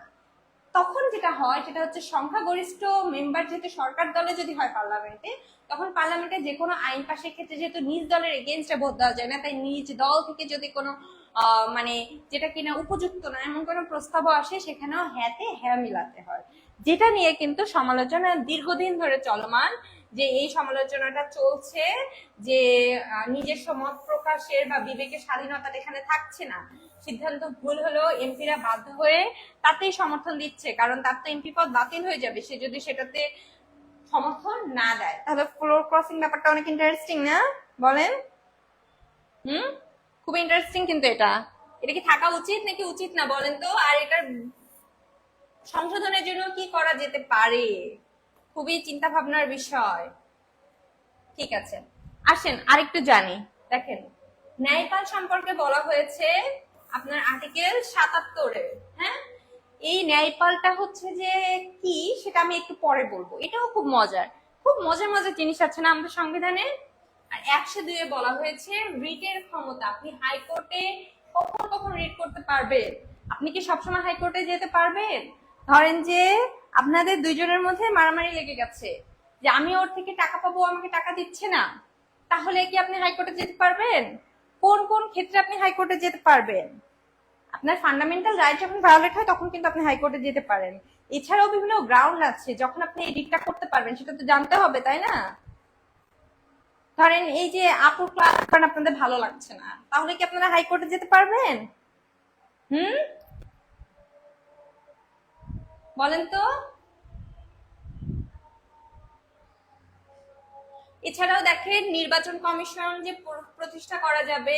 তখন যেটা হয় সেটা হচ্ছে সংখ্যাগরিষ্ঠ মেম্বার যেহেতু সরকার দলে যদি হয় পার্লামেন্টে, তখন পার্লামেন্টে যে কোনো আইন পাশের ক্ষেত্রে যেহেতু নিজ দলের এগেইনস্টে ভোট দেওয়া যায় না, তাই নিজ দল থেকে যদি কোনো মানে যেটা কিনা উপযুক্ত না এমন কোনো প্রস্তাবও আসে সেখানেও হ্যাঁতে হ্যাঁ মিলাতে হয়। যেটা নিয়ে কিন্তু সমালোচনা দীর্ঘদিন ধরে চলমান, যে এই সমালোচনাটা চলছে যে নিজস্ব মত প্রকাশের বা বিবেকের স্বাধীনতাটা এখানে থাকছে না, সিদ্ধান্ত ভুল হলেও এমপিরা বাধ্য হয়ে তাতেই সমর্থন দিচ্ছে, কারণ তার তো এমপি পদ বাতিল হয়ে যাবে সে যদি সেটাতে সমর্থন না দেয়। তাহলে ফ্লোর ক্রসিং ব্যাপারটা অনেক ইন্টারেস্টিং না বলেন? খুব ইন্টারেস্টিং কিন্তু এটা কি থাকা উচিত নাকি উচিত না বলেন তো? আর এটার সংশোধনের জন্য কি করা যেতে পারে, খুবই চিন্তা ভাবনার বিষয়। ঠিক আছে, আসেন আরেকটু জানি। দেখেন, ন্যায়পাল সম্পর্কে বলা হয়েছে আপনার আর্টিকেল 77-এ। হ্যাঁ, এই ন্যায়পালটা হচ্ছে যে কি সেটা আমি একটু পরে বলবো। এটাও খুব মজার মজার জিনিস আছে না আমাদের সংবিধানে। আর 102-এ বলা হয়েছে রিটের ক্ষমতা, আপনি হাইকোর্টে কখন রিট করতে পারবেন। আপনি কি সবসময় হাইকোর্টে যেতে পারবেন? ধরেন যে আপনাদের দুইজনের মধ্যে মারামারি লেগে গেছে, যে আমি ওর থেকে টাকা পাবো, আমাকে টাকা দিচ্ছে না, তাহলে কি আপনি হাইকোর্টে যেতে পারবেন? কোন কোন ক্ষেত্রে আপনি হাইকোর্টে যেতে পারবেন? আপনার ফান্ডামেন্টাল রাইট যখন ভায়োলেট হয় তখন কিন্তু আপনি হাইকোর্টে যেতে পারেন। এছাড়াও বিভিন্ন গ্রাউন্ড আছে যখন আপনি এই রিটটা করতে পারবেন, সেটা তো জানতে হবে তাই না? ধরেন এই যে আপুর ক্লাস আপনাদের ভালো লাগছে না, তাহলে কি আপনারা হাইকোর্টে যেতে পারবেন? বলেন তো। এছাড়াও দেখেন নির্বাচন কমিশন যে প্রতিষ্ঠা করা যাবে,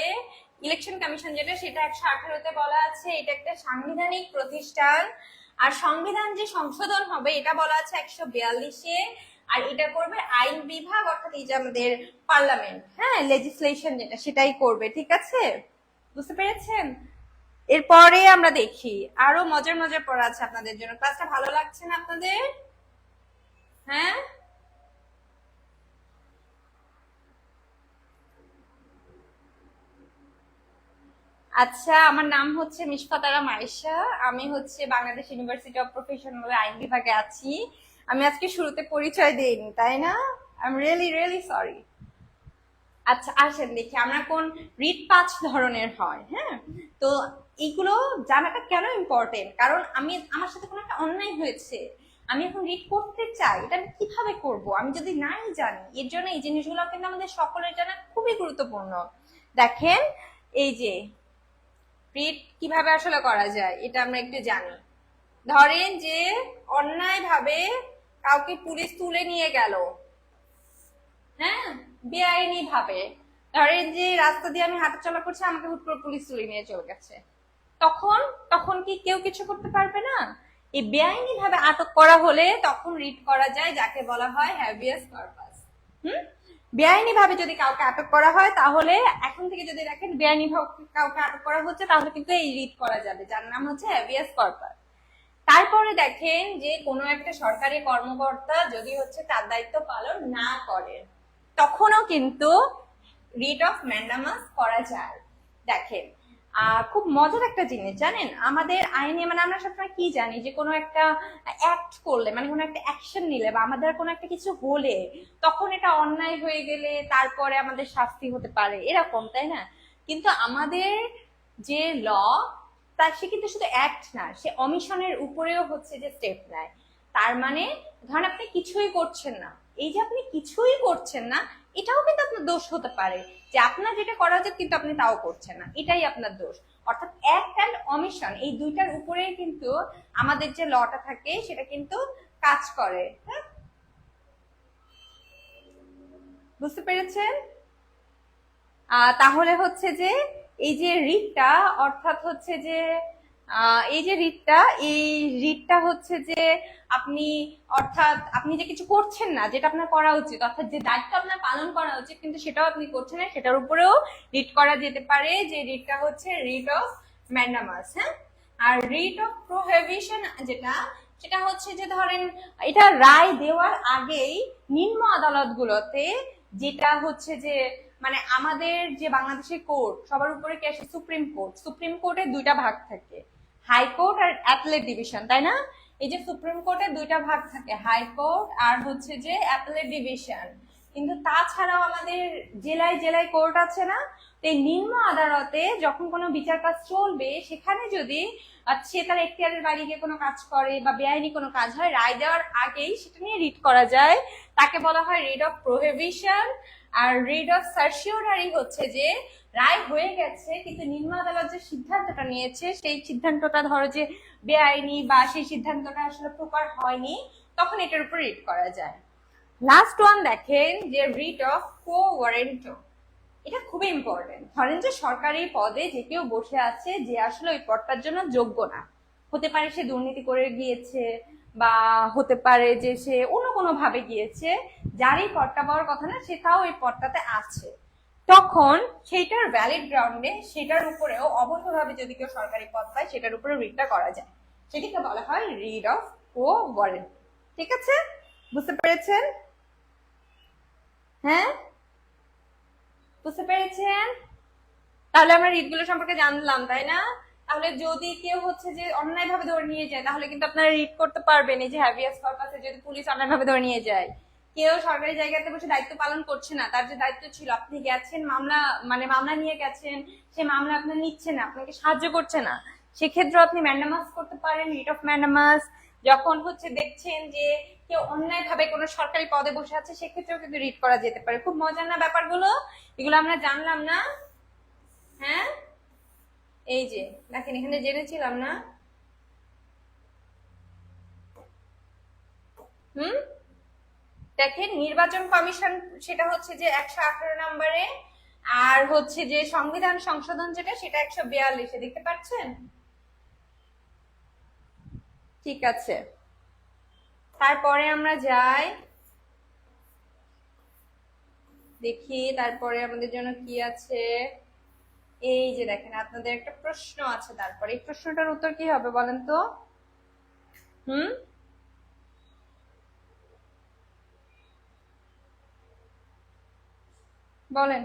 ইলেকশন কমিশন যেটা, সেটা 118-তে বলা আছে এটা একটা সাংবিধানিক প্রতিষ্ঠান। আর সংবিধান যে সংশোধন হবে এটা বলা আছে 142-এ, আর এটা করবে আইন বিভাগ, অর্থাৎ এই যে আমাদের পার্লামেন্ট, হ্যাঁ লেজিসলেশন যেটা সেটাই করবে। ঠিক আছে, বুঝতে পেরেছেন? এরপরে আমরা দেখি আরো মজার পড়া আছে আপনাদের জন্য। ক্লাসটা ভালো লাগছে না আপনাদের? হ্যাঁ, আচ্ছা, আমার নাম হচ্ছে মিশফাত আরা মাইশা, আমি হচ্ছে বাংলাদেশ ইউনিভার্সিটি অফ প্রফেশনাল আইন বিভাগে আছি। আমি আজকে শুরুতে পরিচয় দেইনি তাই না? I am really sorry. আচ্ছা আসেন দেখি আমরা কোন রিট 5 ধরনের হয়। হ্যাঁ, তো এইগুলো জানাটা কেন ইম্পর্টেন্ট, কারণ আমার সাথে কোনো একটা অন্যায় হয়েছে, আমি এখন রিট করতে চাই, এটা আমি কিভাবে করব আমি যদি নাই জানি। এর জন্য এই জিনিসগুলো কিন্তু আমাদের সকলের জানা খুবই গুরুত্বপূর্ণ। দেখেন, এই যে রিট কিভাবে আসলে করা যায় এটা আমরা একটু জানি। ধরেন যে অন্যায় ভাবে কাউকে পুলিশ তুলে নিয়ে গেল, হ্যাঁ বেআইনি ভাবে, ধরেন যে রাস্তা দিয়ে আমি হাঁটাচলা করছি, আমাকে হুট করে পুলিশ তুলে নিয়ে চলে গেছে, তখন কি কেউ কিছু করতে পারবে না? এই বেআইনি ভাবে আটক করা হলে তখন রিট করা যায়, যাকে বলা হয় হ্যাবিয়াস কর্পাস। বেআইনি ভাবে যদি কাউকে আটক করা হয়, তাহলে এখন থেকে যদি দেখেন বেআইনি ভাবে কাউকে আটক করা হচ্ছে, তাহলে কিন্তু এই রিট করা যাবে, যার নাম হচ্ছে হ্যাবিয়াস কর্পাস। তারপরে দেখেন যে কোনো একটা সরকারি কর্মকর্তা যদি হচ্ছে তার দায়িত্ব পালন না করে, তখনও কিন্তু রিট অফ ম্যান্ডামাস করা যায়। দেখেন খুব মজার একটা জিনিস জানেন, আমাদের আইনে মানে আমরা সবসময় কি জানি যে কোনো একটা অ্যাক্ট করলে মানে কোনো একটা অ্যাকশন নিলে বা আমাদের কোনো একটা কিছু হলে তখন এটা অন্যায় হয়ে গেলে তারপরে আমাদের শাস্তি হতে পারে এরকম, তাই না? কিন্তু আমাদের যে ল, তা সে কিন্তু শুধু অ্যাক্ট না, সে অমিশনের উপরেও হচ্ছে যে স্টেপ নেয়। তার মানে ধরেন আপনি কিছুই করছেন না, এই যে আপনি কিছুই করছেন না এটাও কিন্তু আপনার দোষ হতে পারে, যে আপনার যেটা করা উচিত কিন্তু আপনি তাও করছেন না, এটাই আপনার দোষ। অর্থাৎ অ্যাক্ট অ্যান্ড অমিশন এই দুইটার উপরেই কিন্তু আমাদের যে লটা থাকে সেটা কিন্তু কাজ করে। হ্যাঁ, বুঝতে পেরেছেন? তাহলে হচ্ছে যে এই যে রিটটা, অর্থাৎ হচ্ছে যে এই যে রিটটা হচ্ছে যে আপনি, অর্থাৎ আপনি যে কিছু করছেন না যেটা আপনার করা উচিত, অর্থাৎ যে দায়িত্ব আপনার পালন করা উচিত কিন্তু সেটাও আপনি করছেন না, সেটার উপরেও রিট করা যেতে পারে, যে রিটটা হচ্ছে রিট অফ ম্যান্ডামাস। হ্যাঁ, আর রিট অফ প্রোহিবিশন যেটা, সেটা হচ্ছে যে ধরেন এটা রায় দেওয়ার আগেই নিম্ন আদালতগুলোতে, যেটা হচ্ছে যে মানে আমাদের যে বাংলাদেশের কোর্ট সবার উপরে কি আসে? Supreme court. সুপ্রিম কোর্টের দুইটা ভাগ থাকে, হাইকোর্ট আর অ্যাপেলেট ডিভিশন, তাই না? এই যে সুপ্রিম কোর্টের দুইটা ভাগ থাকে, হাইকোর্ট আর হচ্ছে যে অ্যাপেলেট ডিভিশন। কিন্তু তাছাড়াও আমাদের জেলায় জেলায় কোর্ট আছে না? এই নিম্ন আদালতে যখন কোনো বিচার কাজ চলবে সেখানে যদি সে তার এখতিয়ারের বাইরে গিয়ে কোনো কাজ করে বা বেআইনি কোনো কাজ হয়, রায় দেওয়ার আগেই সেটা নিয়ে রিট করা যায়, তাকে বলা হয় রিট অফ প্রোহিবিশন। আর রিট অফ সার্সিওরারি হচ্ছে যে রায় হয়ে গেছে কিন্তু নিম্ন আদালত যে সিদ্ধান্তটা নিয়েছে সেই সিদ্ধান্তটা ধরো যে বেআইনি বা সেই সিদ্ধান্তটা আসলে প্রপার হয়নি, তখন এটার উপর রিট করা যায়। লাস্ট ওয়ান দেখেন যে রিট অফ কো ওয়ারেন্টো। এটা খুবই ইম্পর্টেন্ট। ধরেন যে সরকারি পদে যে কেউ বসে আছে যে আসলে ওই পদটার জন্য যোগ্য না, হতে পারে সে দুর্নীতি করে গিয়েছে বা হতে পারে যে সে অন্য কোনো ভাবে গিয়েছে, যার এই পদটা পাওয়ার কথা না সে তাও এই পদটাতে আছে, তখন সেইটার ভ্যালিড গ্রাউন্ডে সেটার উপরেও অবৈধভাবে যদি কেউ সরকারি পদ পায় সেটার উপরে রিটটা করা যায়, সেটিকে বলা হয় রিট অফ কো ওয়ারেন্ট। ঠিক আছে, বুঝতে পেরেছেন? হ্যাঁ, বুঝতে পেরেছেন? তাহলে আমরা রিট গুলো সম্পর্কে জানলাম, তাই না? তাহলে যদি কেউ হচ্ছে যে অন্যায় ভাবে ধরে নিয়ে যায় তাহলে কিন্তু আপনারা রিট করতে পারবেন, এই যে হ্যাভিয়াস কর্পাসে যদি পুলিশ অন্যায় ভাবে ধরে নিয়ে যায়, কেউ সরকারি জায়গাতে বসে দায়িত্ব পালন করছে না, তার যে দায়িত্ব ছিল, আপনি গেছেন মামলা মানে মামলা নিয়ে গেছেন, সে মামলা আপনার নিচ্ছে না, আপনাকে সাহায্য করছে না, সেক্ষেত্রে আপনি ম্যান্ডামাস করতে পারেন, রিট অফ ম্যান্ডামাস। যখন হচ্ছে দেখছেন যে কেউ অন্যায় ভাবে কোনো সরকারি পদে বসে আছে সেক্ষেত্রেও কিন্তু রিট করা যেতে পারে। খুব মজার না ব্যাপারগুলো? এগুলো আমরা জানলাম না? হ্যাঁ, এই যে দেখেন এখানে জেনেছিলাম না? হুম, দেখেন নির্বাচন কমিশন সেটা হচ্ছে যে 118 নম্বরে, আর হচ্ছে যে সংবিধান সংশোধন যেটা সেটা 142-এ, দেখতে পাচ্ছেন? ঠিক আছে, তারপরে আমরা যাই, দেখি তারপরে আমাদের জন্য কি আছে। এই যে দেখেন আপনাদের একটা প্রশ্ন আছে, তারপরে এই প্রশ্নটার উত্তর কি হবে বলেন তো? হুম, বলেন।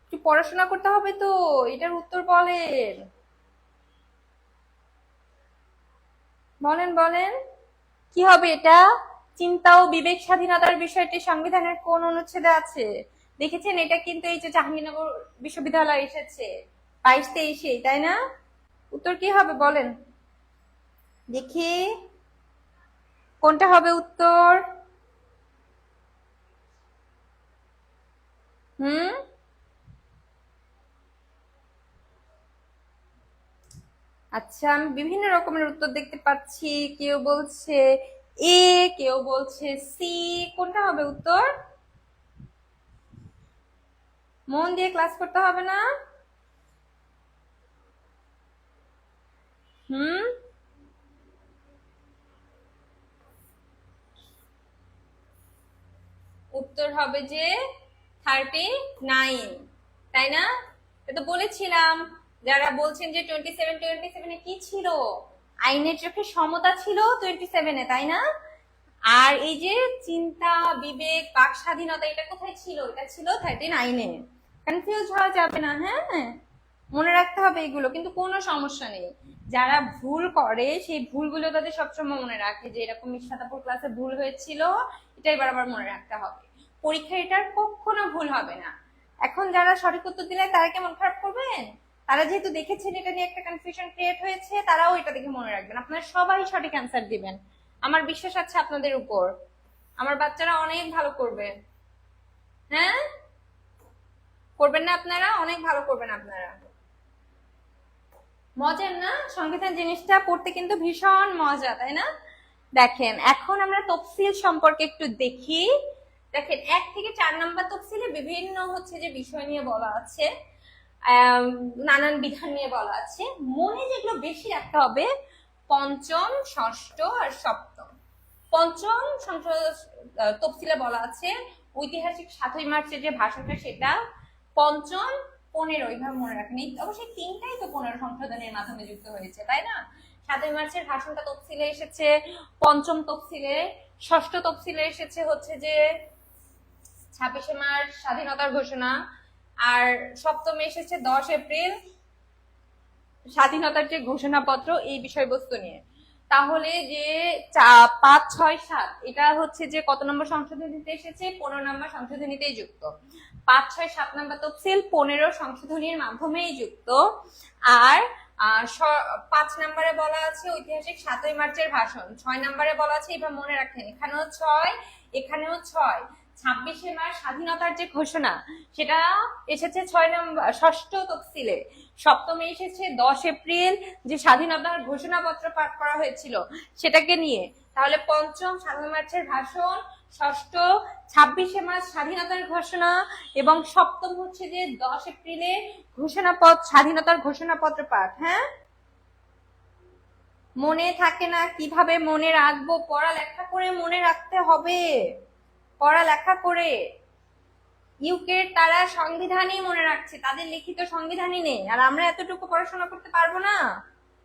একটু পড়াশোনা করতে হবে তো, এটার উত্তর বলেন, বলেন বলেন। কি হবে এটা? চিন্তা ও বিবেক স্বাধীনতার বিষয়টি সংবিধানের কোন অনুচ্ছেদে আছে? দেখেছেন, এটা কিন্তু এই যে জাহাঙ্গীরনগর বিশ্ববিদ্যালয় এসেছে 22-23-এ, তাই না? উত্তর কি হবে বলেন দেখি, কোনটা হবে উত্তর? হুম, আচ্ছা, আমি বিভিন্ন রকমের উত্তর দেখতে পাচ্ছি, কেউ বলছে এ, কেউ বলছে সি, কোনটা হবে উত্তর? মন দিয়ে ক্লাস করতে হবে না? হুম, উত্তর হবে যে 39, তাই না? এটা তো বলেছিলাম যারা বলছেন যে 27 কি ছিল, আইনের চোখে সমতা ছিল 27-এ, তাই না? আর এই যে চিন্তা, বিবেক, বাক স্বাধীনতা, এটা কোথায় ছিল? এটা ছিল 39-এ। কনফিউজ হওয়া যাবে না, হ্যাঁ, মনে রাখতে হবে এগুলো, কিন্তু কোনো সমস্যা নেই। যারা ভুল করে সেই ভুলগুলো তাদের সবসময় মনে রাখে যে এরকম মিশাতাপুর ক্লাসে ভুল হয়েছিল, এটা এবার আবার মনে রাখতে হবে। পরীক্ষা এটার কখনো ভুল হবে না। এখন যারা সঠিক উত্তর দিলে তারা কেমন খারাপ করবেন? তারা যেহেতু দেখেছেন এটা নিয়ে একটা কনফিউশন ক্রিয়েট হয়েছে, তারাও এটা দেখে মনে রাখবেন। আপনারা সবাই সঠিক অ্যান্সার দিবেন, আমার বিশ্বাস আছে আপনাদের উপর। আমার বাচ্চারা অনেক ভালো করবে। হ্যাঁ, করবেন না আপনারা? অনেক ভালো করবেন আপনারা। মজার না? সংবিধান জিনিসটা পড়তে কিন্তু ভীষণ মজা, তাই না? দেখেন, এখন আমরা তফসিল সম্পর্কে একটু দেখি। দেখেন, 1 থেকে 4 নম্বর তফসিলে বিভিন্ন হচ্ছে যে বিষয় নিয়ে বলা আছে, নানান বিধান নিয়ে বলা আছে। মনে যেগুলো বেশি রাখতে হবে, পঞ্চম, ষষ্ঠ আর সপ্তম। পঞ্চম তফসিলে বলা আছে ঐতিহাসিক 7ই মার্চের যে ভাষণটা, সেটা। পঞ্চম, 15 এইভাবে মনে রাখেন। অবশ্যই 3টাই তো 15 সংশোধনের মাধ্যমে যুক্ত হয়েছে, তাই না? 7ই মার্চের ভাষণটা তফসিলে এসেছে পঞ্চম তফসিলে। ষষ্ঠ তফসিলে এসেছে হচ্ছে যে 26শে মার্চ স্বাধীনতার ঘোষণা। আর সপ্তমে এসেছে 10 এপ্রিল স্বাধীনতার যে ঘোষণাপত্র, এই বিষয়বস্তু নিয়ে। তাহলে যে 5, 6, 7 এটা হচ্ছে যে কত নম্বর সংশোধনীতে এসেছে? 15 নম্বর সংশোধনীতেই যুক্ত। 5, 6, 7 নম্বর তফসিল 15 সংশোধনীর মাধ্যমেই যুক্ত। আর 5 নম্বরে বলা আছে ঐতিহাসিক 7ই মার্চের ভাষণ। 6 নম্বরে বলা আছে, এবার মনে রাখেন, এখানেও 6, এখানেও 6। 26শে মার্চ স্বাধীনতার যে ঘোষণা, সেটা এসেছে 6 নম্বর ষষ্ঠ তফসিলে। সপ্তমে এসেছে 10 এপ্রিল যে স্বাধীনতার ঘোষণাপত্র পাঠ করা হয়েছিল, সেটাকে নিয়ে। তাহলে পঞ্চম 7 মার্চের ভাষণ, ষষ্ঠ 26শে মার্চ স্বাধীনতার ঘোষণা, এবং সপ্তম হচ্ছে যে 10 এপ্রিলে স্বাধীনতার ঘোষণাপত্র পাঠ। হ্যাঁ, মনে থাকে না, কিভাবে মনে রাখবো? পড়ালেখা করে মনে রাখতে হবে, পড়ালেখা করে। ইউকে তারা সংবিধানই মনে রাখছে, তাদের লিখিত সংবিধানই নেই, আর আমরা এতটুকু পড়াশোনা করতে পারবো না?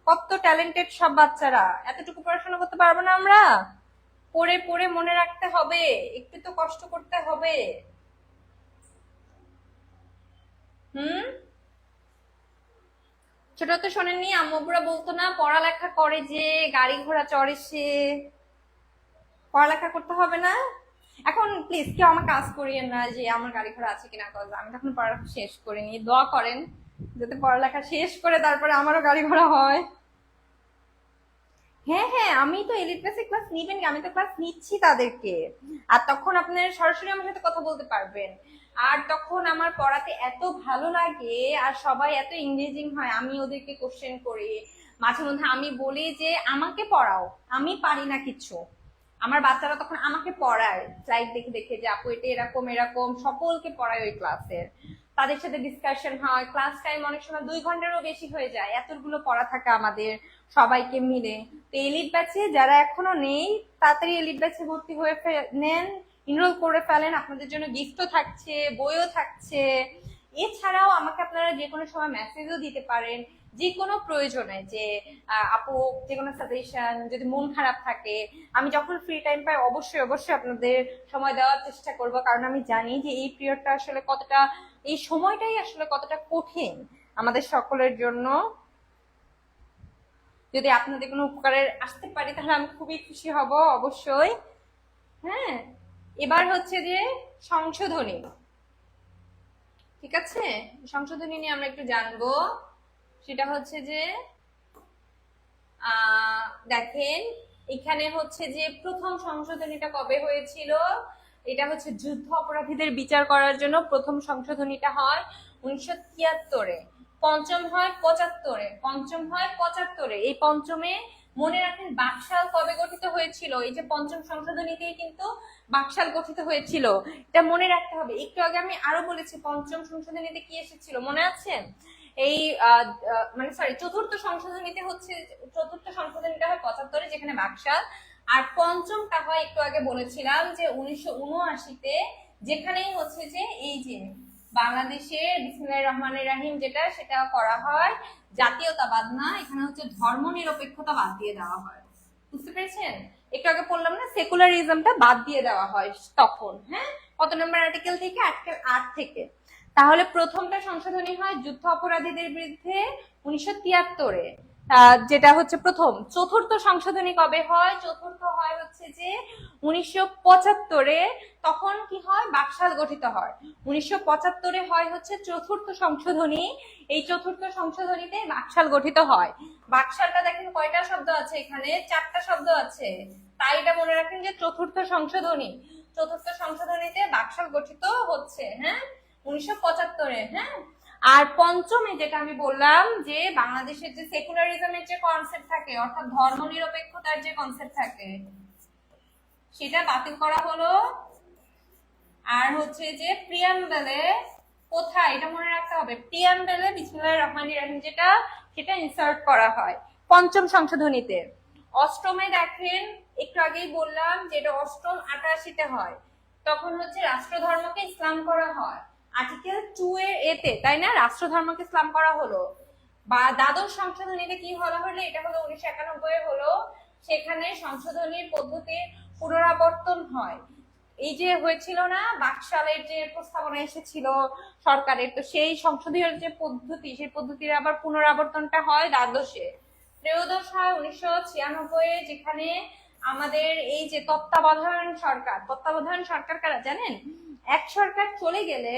কত ট্যালেন্টেড সব বাচ্চারা, এতটুকু পড়াশোনা করতে পারবো না আমরা? পড়ে পড়ে মনে রাখতে হবে, একটু তো কষ্ট করতে হবে। ছোট তো শোনেননি, আম্মুরা বলতো না, পড়ালেখা করে যে গাড়ি ঘোড়া চড়ে সে। পড়ালেখা করতে হবে না? এখন প্লিজ কেউ আমার কাজ করিয়েন না যে আমার গাড়ি ঘোড়া আছে কিনা, আমি তখন পড়ালেখা শেষ করিনি। দোয়া করেন যাতে পড়ালেখা শেষ করে তারপরে আমারও গাড়ি ঘোড়া হয়। হ্যাঁ হ্যাঁ, আমি তো এলিট ক্লাসে ক্লাস নিবেন, আমি তো ক্লাস নিচ্ছি তাদেরকে। আর তখন আপনার সরাসরি আমার সাথে কথা বলতে পারবেন। আর তখন আমার পড়াতে এত ভালো লাগে, আর সবাই এত ইংরেজিং হয়, আমি ওদেরকে কোশ্চেন করি মাঝে মধ্যে। আমি বলি যে আমাকে পড়াও, আমি পারি না কিছু। আমার বাচ্চারা তখন আমাকে পড়ায় স্লাইড দেখে দেখে, যে আপু এটা এরকম এরকম, সকলকে পড়ায় ওই ক্লাসের। তাদের সাথে ডিসকাশন হয়, ক্লাস টাইম অনেক সময় 2 ঘন্টারও বেশি হয়ে যায়, এতগুলো পড়া থাকে আমাদের সবাইকে মিলে। তো এলিট ব্যাচে যারা এখনো নেই, তাড়াতাড়ি এলিট ব্যাচে ভর্তি হয়ে নেন, এনরোল করে ফেলেন। আপনাদের জন্য গিফটও থাকছে, বইও থাকছে। এছাড়াও আমাকে আপনারা যে কোনো সময় মেসেজও দিতে পারেন, যে কোনো প্রয়োজনে, যে আপু যে কোনো সাজেশন, যদি মন খারাপ থাকে। আমি যখন ফ্রি টাইম পাই অবশ্যই অবশ্যই আপনাদের সময় দেওয়ার চেষ্টা করব, কারণ আমি জানি যে এই পিরিয়ডটা আসলে কতটা, এই সময়টাই আসলে কতটা কঠিন আমাদের সকলের জন্য। যদি আপনাদের কোনো উপকারে আসতে পারি তাহলে আমি খুবই খুশি হব, অবশ্যই। হ্যাঁ, এবার হচ্ছে যে সংশোধনী, ঠিক আছে? সংশোধনী নিয়ে আমরা একটু জানবো। সেটা হচ্ছে যে দেখেন, এখানে হচ্ছে যে প্রথম সংশোধনীটা কবে হয়েছিল? এটা হচ্ছে যুদ্ধ অপরাধীদের বিচার করার জন্য প্রথম সংশোধনীটা হয় 1973-এ। পঞ্চম হয় 75-এ, পঞ্চম হয় 75-এ। এই পঞ্চমে মনে রাখেন বাকশাল কবে গঠিত হয়েছিল? এই যে পঞ্চম সংশোধনীতেই কিন্তু বাকশাল গঠিত হয়েছিল, এটা মনে রাখতে হবে। একটু আগে আমি আরো বলেছি পঞ্চম সংশোধনীতে কি এসেছিল, মনে আছে? এই মানে সরি, চতুর্থ সংশোধনীতে হচ্ছে, চতুর্থ সংশোধনীটা হয় 75-এ, যেখানে বাকশাল। আর পঞ্চমটা হয় একটু আগে বলেছিলাম যে 1979-তে, যেখানেই হচ্ছে যে এই যে বাংলাদেশে বিসমিল্লাহির রহমানির রহিম যেটা সেটা করা হয় জাতীয়তাবাদ না, এখানে হচ্ছে ধর্ম নিরপেক্ষতা বাদ দিয়ে দেওয়া হয়। বুঝতে পেরেছেন? একটু আগে বললাম না সেকুলারিজমটা বাদ দিয়ে দেওয়া হয় তখন। হ্যাঁ, কত নম্বর আর্টিকেল থেকে? আর্টিকেল 8 থেকে। তাহলে প্রথমটা সংশোধনী হয় যুদ্ধ অপরাধীদের বিরুদ্ধে 1973-এ, যেটা হচ্ছে প্রথম। চতুর্থ সংশোধনী কবে হয়? চতুর্থ হয় হচ্ছে যে 1975-এ। তখন কি হয়? বাকশাল গঠিত হয়। 1975-এ হয় হচ্ছে চতুর্থ সংশোধনী। এই চতুর্থ সংশোধনীতে বাকশাল গঠিত হয়। বাকশালটা দেখেন কয়টা শব্দ আছে এখানে? 4টা শব্দ আছে। তাই এটা মনে রাখেন যে চতুর্থ সংশোধনী। চতুর্থ সংশোধনীতে বাকশাল গঠিত হচ্ছে, হ্যাঁ, 1975-এ। হ্যাঁ, আর পঞ্চমে যেটা আমি বললাম যে বাংলাদেশের যে সেকুলারিজমের যে কনসেপ্ট থাকে, অর্থাৎ ধর্মনিরপেক্ষতার যে কনসেপ্ট থাকে, সেটা বাতিল করা হলো। আর হচ্ছে যে প্রিয়াম্বেলে কোথায়, এটা মনে রাখতে হবে, প্রিয়াম্বেলে বিসমিল্লাহির রহমানির রহিম যেটা, সেটা ইনসার্ট করা হয় পঞ্চম সংশোধনীতে। অষ্টমে দেখেন, একটু আগেই বললাম যে এটা অষ্টম 88-তে হয়। তখন হচ্ছে রাষ্ট্রধর্মকে ইসলাম করা হয় আর্টিকেল 2 এর এতে, তাই না? রাষ্ট্রধর্মকে ইসলাম করা হলো। বা দ্বাদশ সংশোধনীতে কি হলো? এটা হলো 1991-এ হলো। সেখানে সংশোধনীর পদ্ধতির পুনরাবর্তন হয়। এই যে হয়েছিল না বাকশালের যে প্রস্তাবনা এসেছিল সরকারের, তো সেই সংসদীয় যে পদ্ধতি, সেই পদ্ধতির আবার পুনরাবর্তনটা হয় দ্বাদশে। ত্রয়োদশ হয় 1996-এ, যেখানে আমাদের এই যে তত্ত্বাবধায়ক সরকার কারা জানেন? এক সরকার চলে গেলে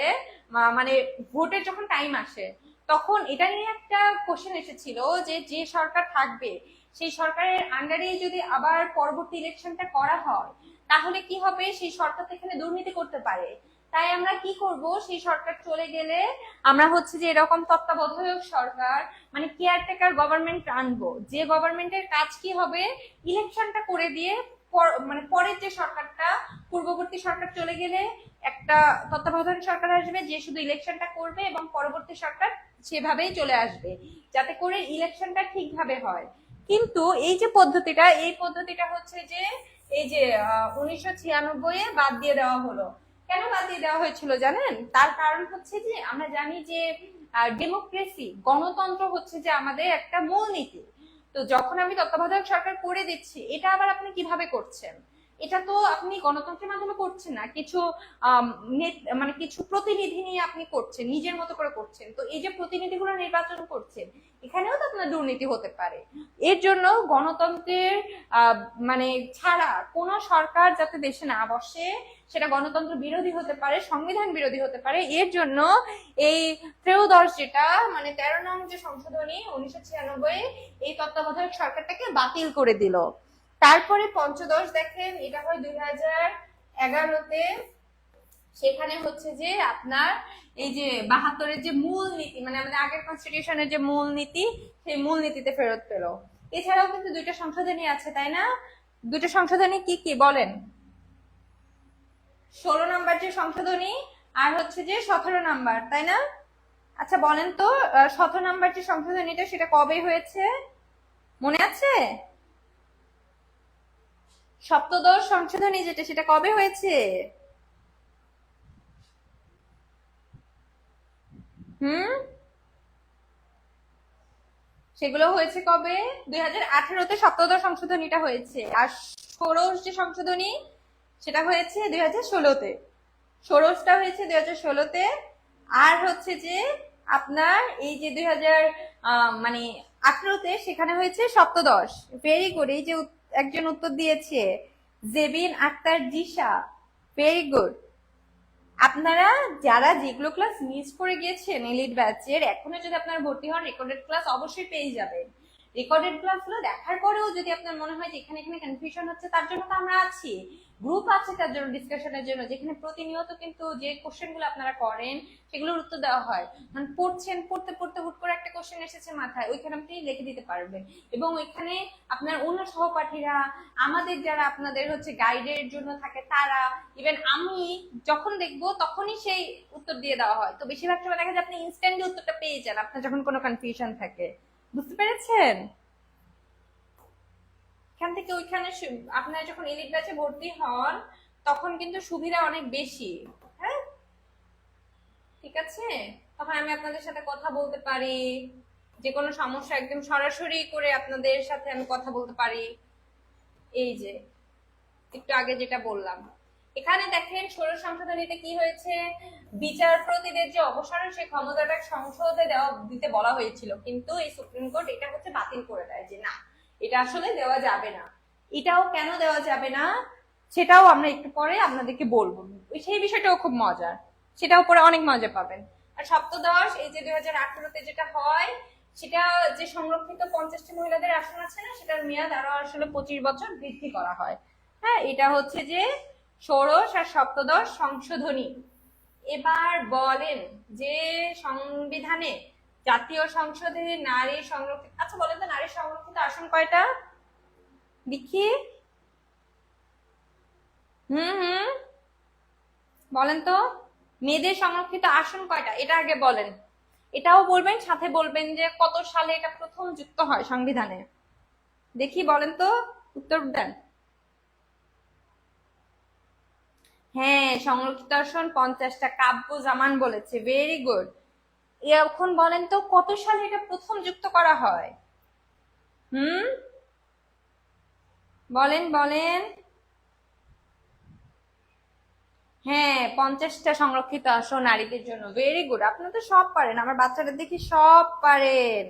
মানে ভোটের যখন টাইম আসে, তখন এটা নিয়ে একটা কোশ্চেন এসেছিল যে যে সরকার থাকবে সেই সরকারের আন্ডারেই যদি আবার পরবর্তী ইলেকশনটা করা হয়, তাহলে কি হবে? সেই সরকার এখানে দুর্নীতি করতে পারে। তাই আমরা কি করব? সেই সরকার চলে গেলে আমরা হচ্ছে যে এরকম তত্ত্বাবধায়ক সরকার, মানে কেয়ারটেকার গভর্নমেন্ট আনবো, যে গভর্নমেন্টের কাজ কি হবে? ইলেকশনটা করে দিয়ে মানে পরের যে সরকারটা, পূর্ববর্তী সরকার চলে গেলে একটা তত্ত্বাবধায়ক সরকার আসবে যে শুধু ইলেকশনটা করবে, এবং পরবর্তী সরকার সেভাবেই চলে আসবে, যাতে করে ইলেকশনটা ঠিকভাবে হয়। কিন্তু এই যে পদ্ধতিটা, এই পদ্ধতিটা হচ্ছে যে এই যে 1996-এ বাদ দিয়ে দেওয়া হলো। কেন বাদ দিয়ে দেওয়া হয়েছিল জানেন? তার কারণ হচ্ছে যে আমরা জানি যে ডেমোক্রেসি, গণতন্ত্র হচ্ছে যে আমাদের একটা মূলনীতি। তো যখন আমি তত্ত্বাবধায়ক সরকার করে দিচ্ছি, এটা আবার আপনি কিভাবে করছেন? এটা তো আপনি গণতন্ত্রের মাধ্যমে করছেন না, কিছু মানে কিছু প্রতিনিধি নিয়ে আপনি করছেন, নিজের মতো করে করছেন। তো এই যে প্রতিনিধিগুলো নির্বাচন করছেন, এখানেও তো আপনার দুর্নীতি হতে পারে। এর জন্য গণতন্ত্রের মানে ছাড়া কোন সরকার যাতে দেশে না বসে, সেটা গণতন্ত্র বিরোধী হতে পারে, সংবিধান বিরোধী হতে পারে। এর জন্য এই ত্রয়োদশ যেটা, মানে 13 নং যে সংশোধনী 1996, এই তত্ত্বাবধায়ক সরকারটাকে বাতিল করে দিল। তারপরে পঞ্চদশ দেখেন, এটা হয় 2011-তে। সেখানে হচ্ছে যে আপনার এই যে 72-এর যে মূল নীতি, মানে আমাদের আগের কনস্টিটিউশনের যে মূল নীতি, সেই মূল নীতিতে ফেরত পেল। এছাড়াও কিন্তু 2টা সংশোধনী আছে, তাই না? 2টা সংশোধনী কি কি বলেন? 16 নম্বর যে সংশোধনী, আর হচ্ছে যে 17 নম্বর, তাই না? আচ্ছা বলেন তো, 17 নম্বর যে সংশোধনীটা সেটা কবে হয়েছে, মনে আছে? সপ্তদশ সংশোধনী যেটা, সেটা কবে হয়েছে? সেগুলো হয়েছে কবে? 2018-তে সপ্তদশ সংশোধনীটা হয়েছে। আর ষোড়শ যে সংশোধনী, সেটা হয়েছে 2016-তে। ষোড়শটা হয়েছে 2016-তে। আর হচ্ছে যে আপনার এই যে 2018-তে সেখানে হয়েছে সপ্তদশ। Very good. এই যে একজন উত্তর দিয়েছে, জেবিন আক্তার জিশা, ভেরি গুড। আপনারা যারা যেগুলো ক্লাস মিস করে গিয়েছেন এলিট ব্যাচের, এখনো যদি আপনারা ভর্তি হন, রেকর্ডেড ক্লাস অবশ্যই পেয়ে যাবেন। রেকর্ডেড ক্লাসগুলো দেখার পরেও যদি আপনার মনে হয় যে এখানে কনফিউশন হচ্ছে, তার জন্য তো আমরা আছি, গ্রুপ আছে তার জন্য, ডিসকাশনের জন্য, যেখানে প্রতিনিয়ত কিন্তু যে কোশ্চেনগুলো আপনারা করেন সেগুলোর উত্তর দেওয়া হয়। মানে পড়ছেন, পড়তে পড়তে হুট করে একটা কোশ্চেন এসেছে মাথায়, ওইখানে আপনি লিখে দিতে পারবেন। এবং ওইখানে আপনার অন্য সহপাঠীরা, আমাদের যারা আপনাদের হচ্ছে গাইডের জন্য থাকে, তারা, ইভেন আমি যখন দেখবো তখনই সেই উত্তর দিয়ে দেওয়া হয়। তো বেশিরভাগ সময় দেখা যায় আপনি ইনস্ট্যান্টলি উত্তরটা পেয়ে যান আপনার যখন কোনো কনফিউশন থাকে। বুঝতে পেরেছেন? এখান থেকে ওইখানে আপনারা যখন এলিট ব্যাচে ভর্তি হন, তখন কিন্তু সুবিধা অনেক বেশি। হ্যাঁ, ঠিক আছে, তখন আমি আপনাদের সাথে কথা বলতে পারি, যে কোনো সমস্যা একদম সরাসরি করে আপনাদের সাথে আমি কথা বলতে পারি। এই যে একটু আগে যেটা বললাম, এখানে দেখেন ষোড়শ সংশোধনীতে কি হয়েছে, বিচারপতিদের যে অবসরের সেই ক্ষমতাটা সংসদে দিতে বলা হয়েছিল, কিন্তু এই সুপ্রিম কোর্ট এটা হচ্ছে বাতিল করে দেয় যে না, এটা আসলে দেওয়া যাবে না। এটাও কেন দেওয়া যাবে না সেটাও আমরা একটু পরে আপনাদেরকে বলবো, সেই বিষয়টাও খুব মজার, সেটাও পরে অনেক মজা পাবেন। আর সপ্তদশ, এই যে 2018-তে যেটা হয়, সেটা যে সংরক্ষিত 50টি মহিলাদের আসন আছে না, সেটার মেয়াদ আরো আসলে 25 বছর বৃদ্ধি করা হয়। হ্যাঁ, এটা হচ্ছে যে ষোড়শ আর সপ্তদশ সংশোধনী। এবার বলেন যে সংবিধানে জাতীয় সংসদে নারী সংরক্ষিত, আচ্ছা বলেন তো নারী সংরক্ষিত আসন কয়টা দেখি। হুম, বলেন তো মেয়েদের সংরক্ষিত আসন কয়টা, এটা আগে বলেন। এটাও বলবেন, সাথে বলবেন যে কত সালে এটা প্রথম যুক্ত হয় সংবিধানে। দেখি বলেন তো, উত্তর দেন। হ্যাঁ, সংরক্ষিত আসন 50টা, কাব্য জামান বলেছে, ভেরি গুড। এখন বলেন তো কত সালে এটা প্রথম যুক্ত করা হয়। হুম, বলেন বলেন। হ্যাঁ, 50টা সংরক্ষিত আসন নারীদের জন্য, ভেরি গুড, আপনারা তো সব পারেন, আমার বাচ্চাদের দেখি সব পারেন।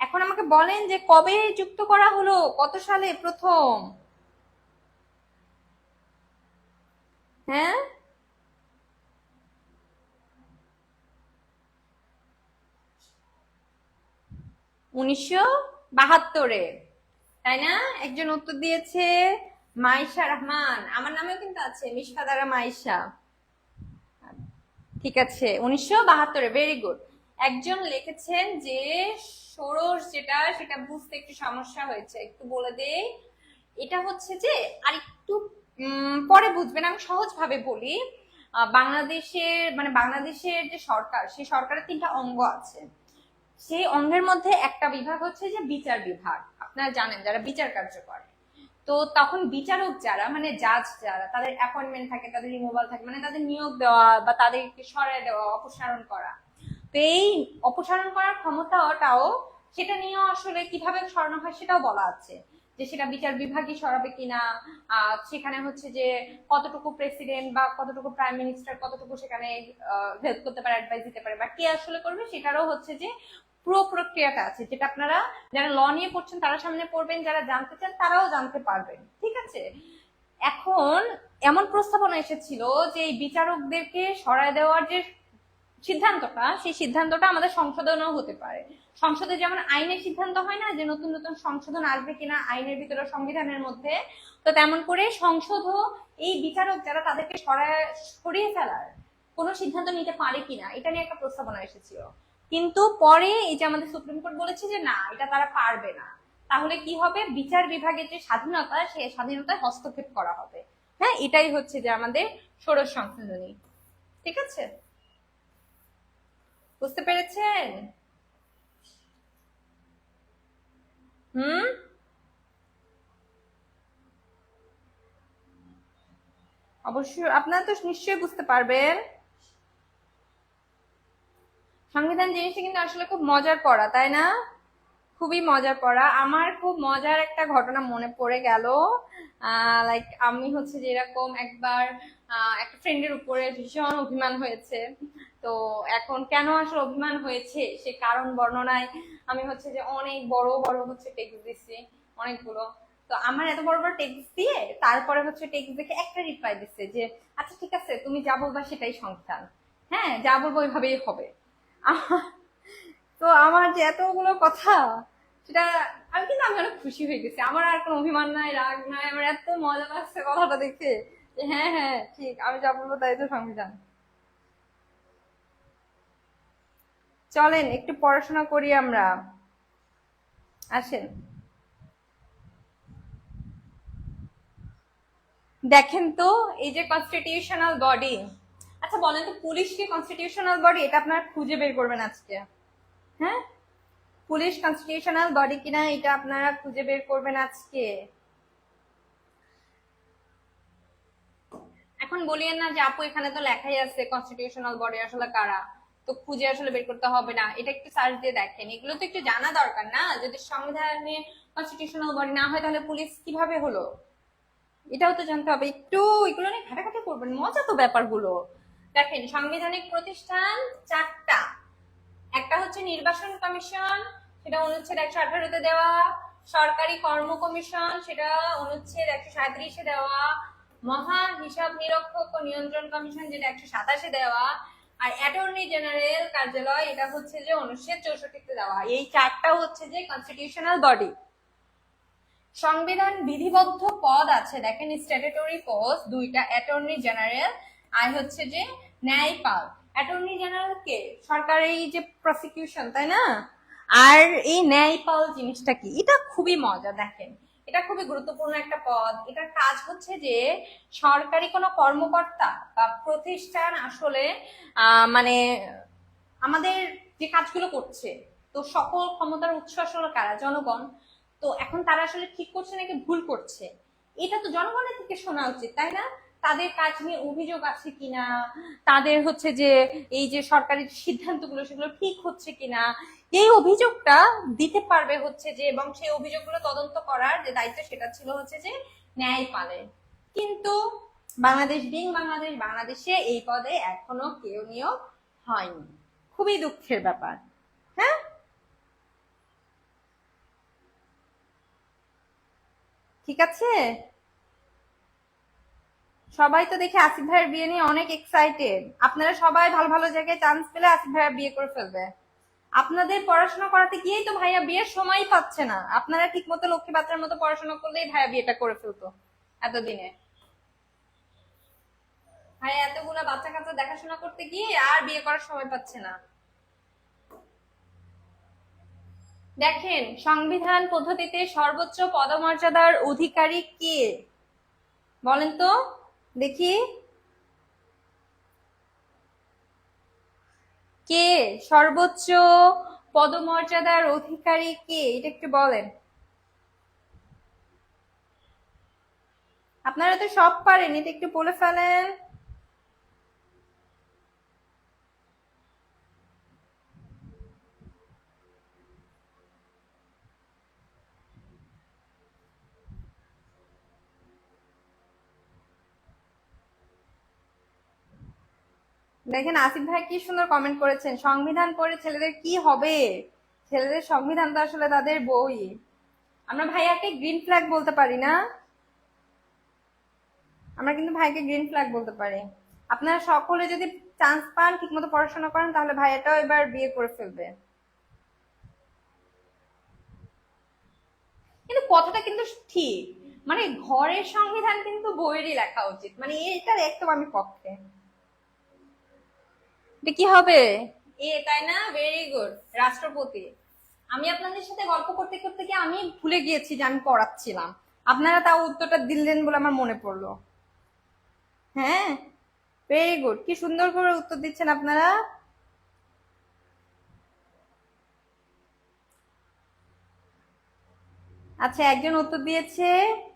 এখন আমাকে বলেন যে কবে যুক্ত করা হলো, কত সালে প্রথম। হ্যাঁ, 1972-এ, তাই না? একজন উত্তর দিয়েছে মাইশা রহমান, আমার নামেও কিন্তু আছে মিশফা দ্বারা মাইশা। ঠিক আছে, 1972-এ, ভেরি গুড। একজন লিখেছেন যে ষোড়শ যেটা, সেটা বুঝতে একটু সমস্যা হয়েছে, একটু বলে দেই। এটা হচ্ছে যে আরেকটু পরে বুঝবেন, আমি সহজ ভাবে বলি। বাংলাদেশের মানে বাংলাদেশের যে সরকার, সেই সরকারের 3টা অঙ্গ আছে। সেই অঙ্গের মধ্যে একটা বিভাগ হচ্ছে যে বিচার বিভাগ, আপনারা জানেন যারা বিচার কার্য করে। তো তখন বিচারক যারা মানে জাজ যারা, তাদের অ্যাপয়েন্টমেন্ট থাকে, তাদের রিমুভাল থাকে, মানে তাদের নিয়োগ দেওয়া বা তাদেরকে সরায় দেওয়া, অপসারণ করা। তো এই অপসারণ করার ক্ষমতাটাও, সেটা নিয়েও আসলে কিভাবে সরানো হয় সেটাও বলা আছে, যে সেটা বিচার বিভাগই সরাবে কিনা। সেখানে হচ্ছে যে কতটুকু প্রেসিডেন্ট বা কতটুকু প্রাইম মিনিস্টার কতটুকু সেখানে হেল্প করতে পারে, অ্যাডভাইস দিতে পারে, বা কে আসলে করবে, সেটারও হচ্ছে যে পুরো প্রক্রিয়াটা আছে, যেটা আপনারা যারা ল নিয়ে পড়ছেন তারা সামনে পড়বেন, যারা জানতে চান তারাও জানতে পারবেন। ঠিক আছে, এখন এমন প্রস্তাবনা এসেছিল যে এই বিচারকদেরকে সরায় দেওয়ার যে সিদ্ধান্তটা, সেই সিদ্ধান্তটা আমাদের সংশোধনও হতে পারে। সংসদে যেমন আইনের সিদ্ধান্ত হয় না, যে নতুন নতুন সংশোধন আসবে কিনা আইনের ভিতরে, সংবিধানের মধ্যে, তো তেমন করে সংসদও এই বিচারক যারা, তাদেরকে সরিয়ে ফেলার কোনো সিদ্ধান্ত নিতে পারে কিনা, এটা নিয়ে একটা প্রস্তাবনা এসেছিল। কিন্তু পরে এই যে আমাদের সুপ্রিম কোর্ট বলেছে যে না, এটা তারা পারবে না। তাহলে কি হবে, বিচার বিভাগের যে স্বাধীনতা, সেই স্বাধীনতায় হস্তক্ষেপ করা হবে। হ্যাঁ, এটাই হচ্ছে যে আমাদের ষোড়শ সংশোধনী। ঠিক আছে, বুঝতে পেরেছেন? হুম, অবশ্যই আপনারা তো নিশ্চয়ই বুঝতে পারবেন। সংবিধান জিনিসটা কিন্তু আসলে খুব মজার পড়া, তাই না? খুবই মজার পড়া। আমার খুব মজার একটা ঘটনা মনে পড়ে গেল। লাইক আমি হচ্ছে যে এরকম একবার একটা ফ্রেন্ডের উপরে ভীষণ অভিমান হয়েছে। তো এখন কেন আসলে অভিমান হয়েছে সে কারণ বর্ণনায় আমি হচ্ছে যে অনেক বড় বড় হচ্ছে টেক্সট দিচ্ছি, অনেকগুলো। তো আমার এত বড় বড় টেক্সট দিয়ে তারপরে হচ্ছে টেক্সট দেখে একটা রিপ্লাই দিচ্ছে যে আচ্ছা ঠিক আছে, তুমি যা বলবা সেটাই সংবিধান, হ্যাঁ যা বলবো ওইভাবেই হবে। তো আমার যে এতগুলো কথা, সেটা আমি অনেক খুশি হয়ে গেছি, আমার আর কোনো অভিমান নাই, রাগ নাই, আমার এত মজা লাগছে কথাটা দেখে যে হ্যাঁ হ্যাঁ ঠিক, আমি যা বলবো তাই তো সংবিধান। চলেন একটু পড়াশোনা করি আমরা, আসেন। দেখেন তো, এই যে কনস্টিটিউশনাল বডি, আচ্ছা বলেন তো পুলিশ কি কনস্টিটিউশনাল বডি, এটা আপনারা খুঁজে বের করবেন আজকে। হ্যাঁ, পুলিশ কনস্টিটিউশনাল বডি কিনা এটা আপনারা খুঁজে বের করবেন আজকে। এখন বলিয়েন না যে আপু এখানে তো লেখাই আছে কনস্টিটিউশনাল বডি আসলে কারা, তো খুঁজে আসলে বের করতে হবে না, এটা একটু সার্চ দিয়ে দেখেন। এগুলো তো একটু জানা দরকার না? যদি সংবিধানে কনস্টিটিউশনাল বডি না হয় তাহলে পুলিশ কিভাবে হলো, এটাও তো জানতে হবে একটু। এগুলো নিয়ে ঘাটাঘাটি করবেন, মজা তো ব্যাপারগুলো। দেখেন সাংবিধানিক প্রতিষ্ঠান চারটা। একটা হচ্ছে নির্বাচন কমিশন, সেটা অনুচ্ছেদ 118-তে দেওয়া। সরকারি কর্ম কমিশন, সেটা অনুচ্ছেদ 137-এ দেওয়া। মহা হিসাব নিরীক্ষক ও নিয়ন্ত্রণ কমিশন, যেটা 127-এ দেওয়া। আর অ্যাটর্নি জেনারেল কার্যালয়, এটা হচ্ছে যে অনুচ্ছেদ 64-তে দেওয়া। এই চারটা হচ্ছে যে কনস্টিটিউশনাল বডি। সংবিধান বিধিবদ্ধ পদ আছে, দেখেন স্ট্যাটুটরি পোস্ট দুইটা, অ্যাটর্নি জেনারেল আর হচ্ছে যে ন্যায়পাল। অ্যাটর্নি জেনারেল কে? সরকারের এই যে প্রসিকিউশন, তাই না? আর এই ন্যায়পাল জিনিসটা কি? এটা খুবই মজা। দেখেন এটা খুবই গুরুত্বপূর্ণ একটা পদ। এটার কাজ হচ্ছে যে সরকারি কোনো কর্মকর্তা বা প্রতিষ্ঠান আসলে মানে আমাদের যে কাজগুলো করছে, তো সকল ক্ষমতার উৎস আসলে কারা? জনগণ। তো এখন তারা আসলে ঠিক করছে নাকি ভুল করছে, এটা তো জনগণের থেকে শোনা উচিত, তাই না? তাদের কাজ নিয়ে অভিযোগ আছে কিনা, তাদের হচ্ছে যে এই যে সরকারি সিদ্ধান্তগুলো সেগুলো ঠিক হচ্ছে কিনা, এই অভিযোগটা দিতে পারবে হচ্ছে যে, এবং সেই অভিযোগগুলো তদন্ত করার যে দায়িত্ব সেটা ছিল হচ্ছে যে ন্যায়পালের। কিন্তু বাংলাদেশে এই পদে এখনো কেউ নিয়োগ হয়নি, খুবই দুঃখের ব্যাপার। হ্যাঁ, ঠিক আছে। সবাই তো দেখে আসিফ ভাইয়ের বিয়ে নিয়ে অনেক এক্সাইটেড। আপনারা সবাই ভালো ভালো জায়গায় চান্স পেলে আসিফ ভাইয়া বিয়ে করে ফেলবে। আপনাদের পড়াশোনা করাতে গিয়েই তো ভাইয়া বিয়ের সময়ই পাচ্ছে না। আপনারা ঠিক মতো লক্ষ্মী বাচ্চার মতো পড়াশোনা করলেই ভাইয়া বিয়েটা করে ফেলতো এতদিনে। ভাইয়া এতগুলা বাচ্চা কাচ্চা দেখাশোনা করতে গিয়ে আর বিয়ে করার সময় পাচ্ছে না। দেখেন সংবিধান পদ্ধতিতে সর্বোচ্চ পদমর্যাদার অধিকারী কে বলেন তো দেখি? কে সর্বোচ্চ পদমর্যাদার অধিকারী কে, এটা একটু বলেন। আপনারা তো সব পারেন, এটা একটু বলে ফেলেন। দেখেন আসিফ ভাই কি সুন্দর কমেন্ট করেছেন, সংবিধান পড়ে ছেলেদের কি হবে? ছেলেদের সংবিধান তো আসলে তাদের বই। আমরা ভাইয়াকে গ্রিন ফ্ল্যাগ বলতে পারি না? আমরা কিন্তু ভাইকে গ্রিন ফ্ল্যাগ বলতে পারি। আপনারা সকলে যদি চান্স পান, ঠিক মতো পড়াশোনা করেন, তাহলে ভাইয়াটাও এবার বিয়ে করে ফেলবে। কিন্তু কথাটা কিন্তু ঠিক, মানে ঘরের সংবিধান কিন্তু বইয়েরই লেখা উচিত, মানে এটার একদম আমি পক্ষে। এটা কি হবে? তাই না? ভেরি গুড, রাষ্ট্রপতি। আমি আপনাদের সাথে গল্প করতে করতে কি আমি ভুলে গিয়েছি যে আমি পড়াচ্ছিলাম। আপনারা তাও উত্তরটা দিলেন বলে আমার মনে পড়লো। হ্যাঁ, ভেরি গুড, কি সুন্দর করে উত্তর দিচ্ছেন আপনারা। আচ্ছা, একজন উত্তর দিয়েছে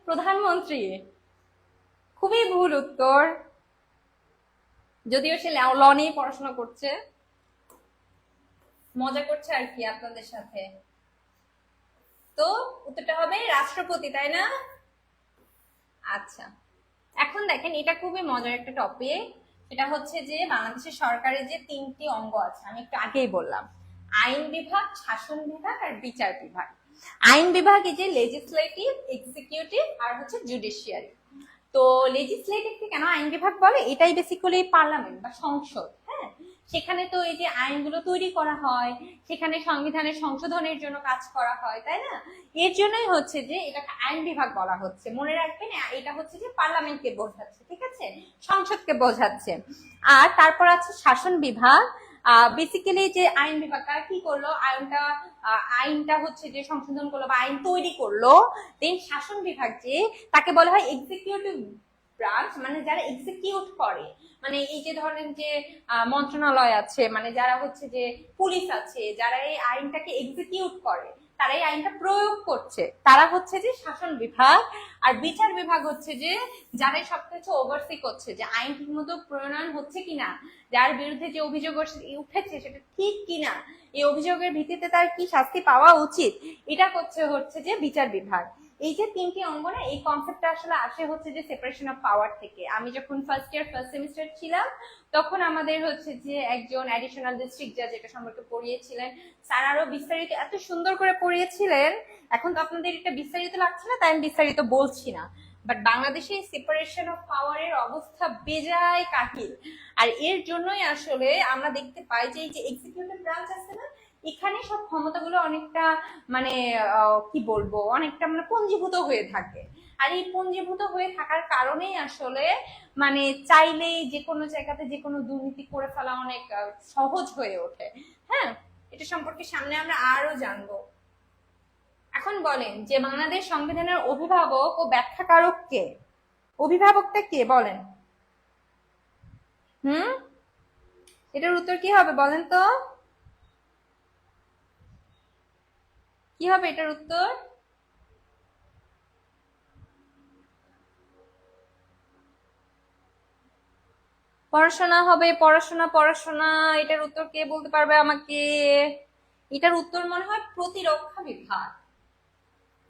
প্রধানমন্ত্রী। খুবই ভুল উত্তর, যদিও সে ল নিয়ে পড়াশোনা করছে, মজা করছে আর কি আপনাদের সাথে। তো উত্তরটা হবে রাষ্ট্রপতি, তাই না? আচ্ছা, এখন দেখেন এটা খুবই মজার একটা টপিক। এটা হচ্ছে যে বাংলাদেশের সরকারের যে তিনটি অঙ্গ আছে, আমি একটু আগেই বললাম, আইন বিভাগ, শাসন বিভাগ আর বিচার বিভাগ। আইন বিভাগ এই যে লেজিসলেটিভ, এক্সিকিউটিভ আর হচ্ছে জুডিশিয়ারি। তো লেজিসলেটিভকে কেন আইন বিভাগ বলে? এটাই বেসিক্যালি পার্লামেন্ট বা সংসদ। হ্যাঁ, সেখানে তো এই যে আইনগুলো তৈরি করা হয়, সেখানে সংবিধানের সংশোধনের জন্য কাজ করা হয়, তাই না? এর জন্যই হচ্ছে যে এটাকে আইন বিভাগ বলা হচ্ছে। মনে রাখবেন এটা হচ্ছে যে পার্লামেন্টকে বোঝাচ্ছে, ঠিক আছে, সংসদকে বোঝাচ্ছে। আর তারপর আছে শাসন বিভাগ। বেসিক্যালি যে আইন বিভাগ তারা কি করলো, আইনটা হচ্ছে যে সংশোধন করলো বা আইন তৈরি করলো। দেন শাসন বিভাগ যে, তাকে বলা হয় এক্সিকিউটিভ ব্রাঞ্চ, মানে যারা এক্সিকিউট করে, মানে এই যে ধরেন যে মন্ত্রণালয় আছে, মানে যারা হচ্ছে যে পুলিশ আছে, যারা এই আইনটাকে এক্সিকিউট করে, তারা এই আইনটা প্রয়োগ করছে, তারা হচ্ছে যে শাসন বিভাগ। আর বিচার বিভাগ হচ্ছে যে যারা সবকিছু ওভারসি করছে, যে আইন ঠিক মতো প্রণয়ন হচ্ছে কিনা, যার বিরুদ্ধে যে অভিযোগ উঠেছে সেটা ঠিক কিনা, এই অভিযোগের ভিত্তিতে তার কি শাস্তি পাওয়া উচিত, এটা হচ্ছে যে বিচার বিভাগ। এই যে তিনটি অঙ্গনে, এই কনসেপ্টটা আসলে আসে হচ্ছে যে সেপারেশন অফ পাওয়ার থেকে। আমি যখন ফার্স্ট ইয়ার ফার্স্ট সেমিস্টার ছিলাম তখন আমাদের হচ্ছে যে একজন অ্যাডিশনাল ডিস্ট্রিক্ট জাজ এটা সম্পর্কে পড়িয়েছিলেন। স্যার আরো বিস্তারিত এত সুন্দর করে পড়িয়েছিলেন, এখন তো আপনাদের এটা বিস্তারিত লাগছে না তাই আমি বিস্তারিত বলছি না। বাট বাংলাদেশে সেপারেশন অফ পাওয়ারের অবস্থা বেজায় কাহিল। আর এর জন্যই আসলে আমরা দেখতে পাই যে এই যে এক্সিকিউটিভ ব্রাঞ্চ আছে না, এখানে সব ক্ষমতাগুলো অনেকটা মানে কি বলবো, অনেকটা মানে পঞ্জীভূত হয়ে থাকে। আর এই পঞ্জীভূত হয়ে থাকার কারণেই আসলে মানে চাইলেই যে কোনো জায়গাতে যে কোনো দুর্নীতি করে ফেলা অনেক সহজ হয়ে ওঠে। হ্যাঁ, এটা সম্পর্কে সামনে আমরা আরো জানবো। এখন বলেন যে বাংলাদেশ সংবিধানের অভিভাবক ও ব্যাখ্যাকারক কে? অভিভাবকটা কে বলেন? এটার উত্তর কি হবে বলেন তো? কি হবে এটার উত্তর? পড়াশোনা হবে, পড়াশোনা পড়াশোনা। এটার উত্তর কে বলতে পারবে আমাকে? এটার উত্তর মনে হয় প্রতিরক্ষা বিভাগ।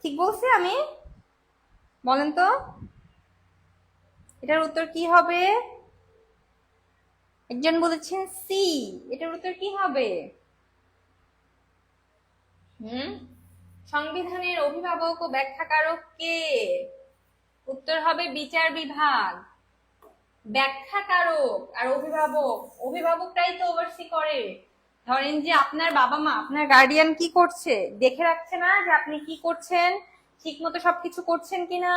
ঠিক বলছি আমি? বলেন তো এটার উত্তর কি হবে? একজন বলেছেন সি। এটার উত্তর কি হবে? সংবিধানের অভিভাবক ও ব্যাখ্যাকারক কে? উত্তর হবে বিচার বিভাগ। ব্যাখ্যাকারক আর অভিভাবক, অভিভাবকটাই তো ওভারসি করে। ধরেন যে আপনার বাবা মা, আপনার গার্ডিয়ান কি করছে দেখে রাখছে না যে আপনি কি করছেন, ঠিক মতো সবকিছু করছেন কিনা,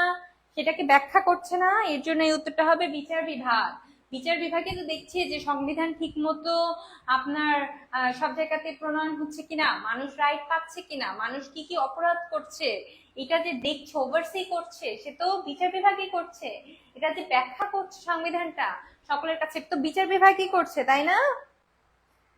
সেটাকে ব্যাখ্যা করছে না, এর জন্য এই উত্তরটা হবে বিচার বিভাগ। বিচার বিভাগে তো দেখছে যে সংবিধান ঠিক মতো আপনার সব জায়গাতে প্রণয়ন হচ্ছে কিনা, মানুষ রাইট পাচ্ছে কিনা, মানুষ কি কি অপরাধ করছে, এটা যে দেখছে ওভারসি করছে সে তো বিচার বিভাগই করছে। এটা যে ব্যাখ্যা করছে সংবিধানটা সকলের কাছে, তো বিচার বিভাগই করছে, তাই না?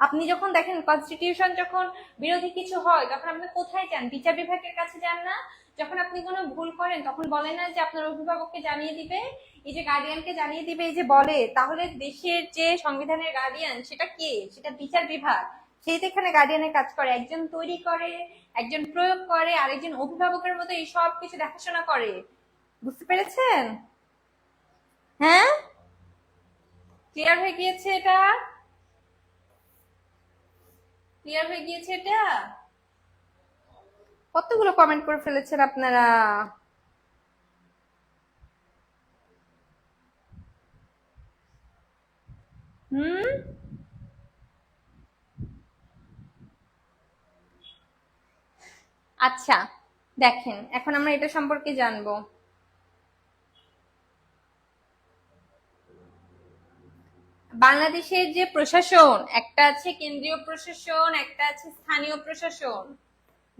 আপনি যখন দেখেন কনস্টিটিউশন যখন বিরোধী কিছু হয় তখন আপনি কোথায় যান? বিচার বিভাগের কাছে যান না? যখন আপনি কোনো ভুল করেন তখন বলে না যে আপনার অভিভাবককে জানিয়ে দিবে, এই যে গার্ডিয়ানকে জানিয়ে দিবে, এই যে বলে, তাহলে দেশের যে সংবিধানের গার্ডিয়ান সেটা কে? সেটা বিচার বিভাগ। সেই তো এখানে গার্ডিয়ানের কাজ করে, একজন তৈরি করে, একজন প্রয়োগ করে, আর একজন অভিভাবকের মতো এই সব কিছু দেখাশোনা করে। বুঝতে পেরেছেন? হ্যাঁ, ক্লিয়ার হয়ে গিয়েছে এটা? ক্লিয়ার হয়ে গিয়েছে এটা? কতগুলো কমেন্ট করে ফেলেছেন আপনারা। আচ্ছা, দেখেন এখন আমরা এটা সম্পর্কে জানবো। বাংলাদেশের যে প্রশাসন, একটা আছে কেন্দ্রীয় প্রশাসন, একটা আছে স্থানীয় প্রশাসন।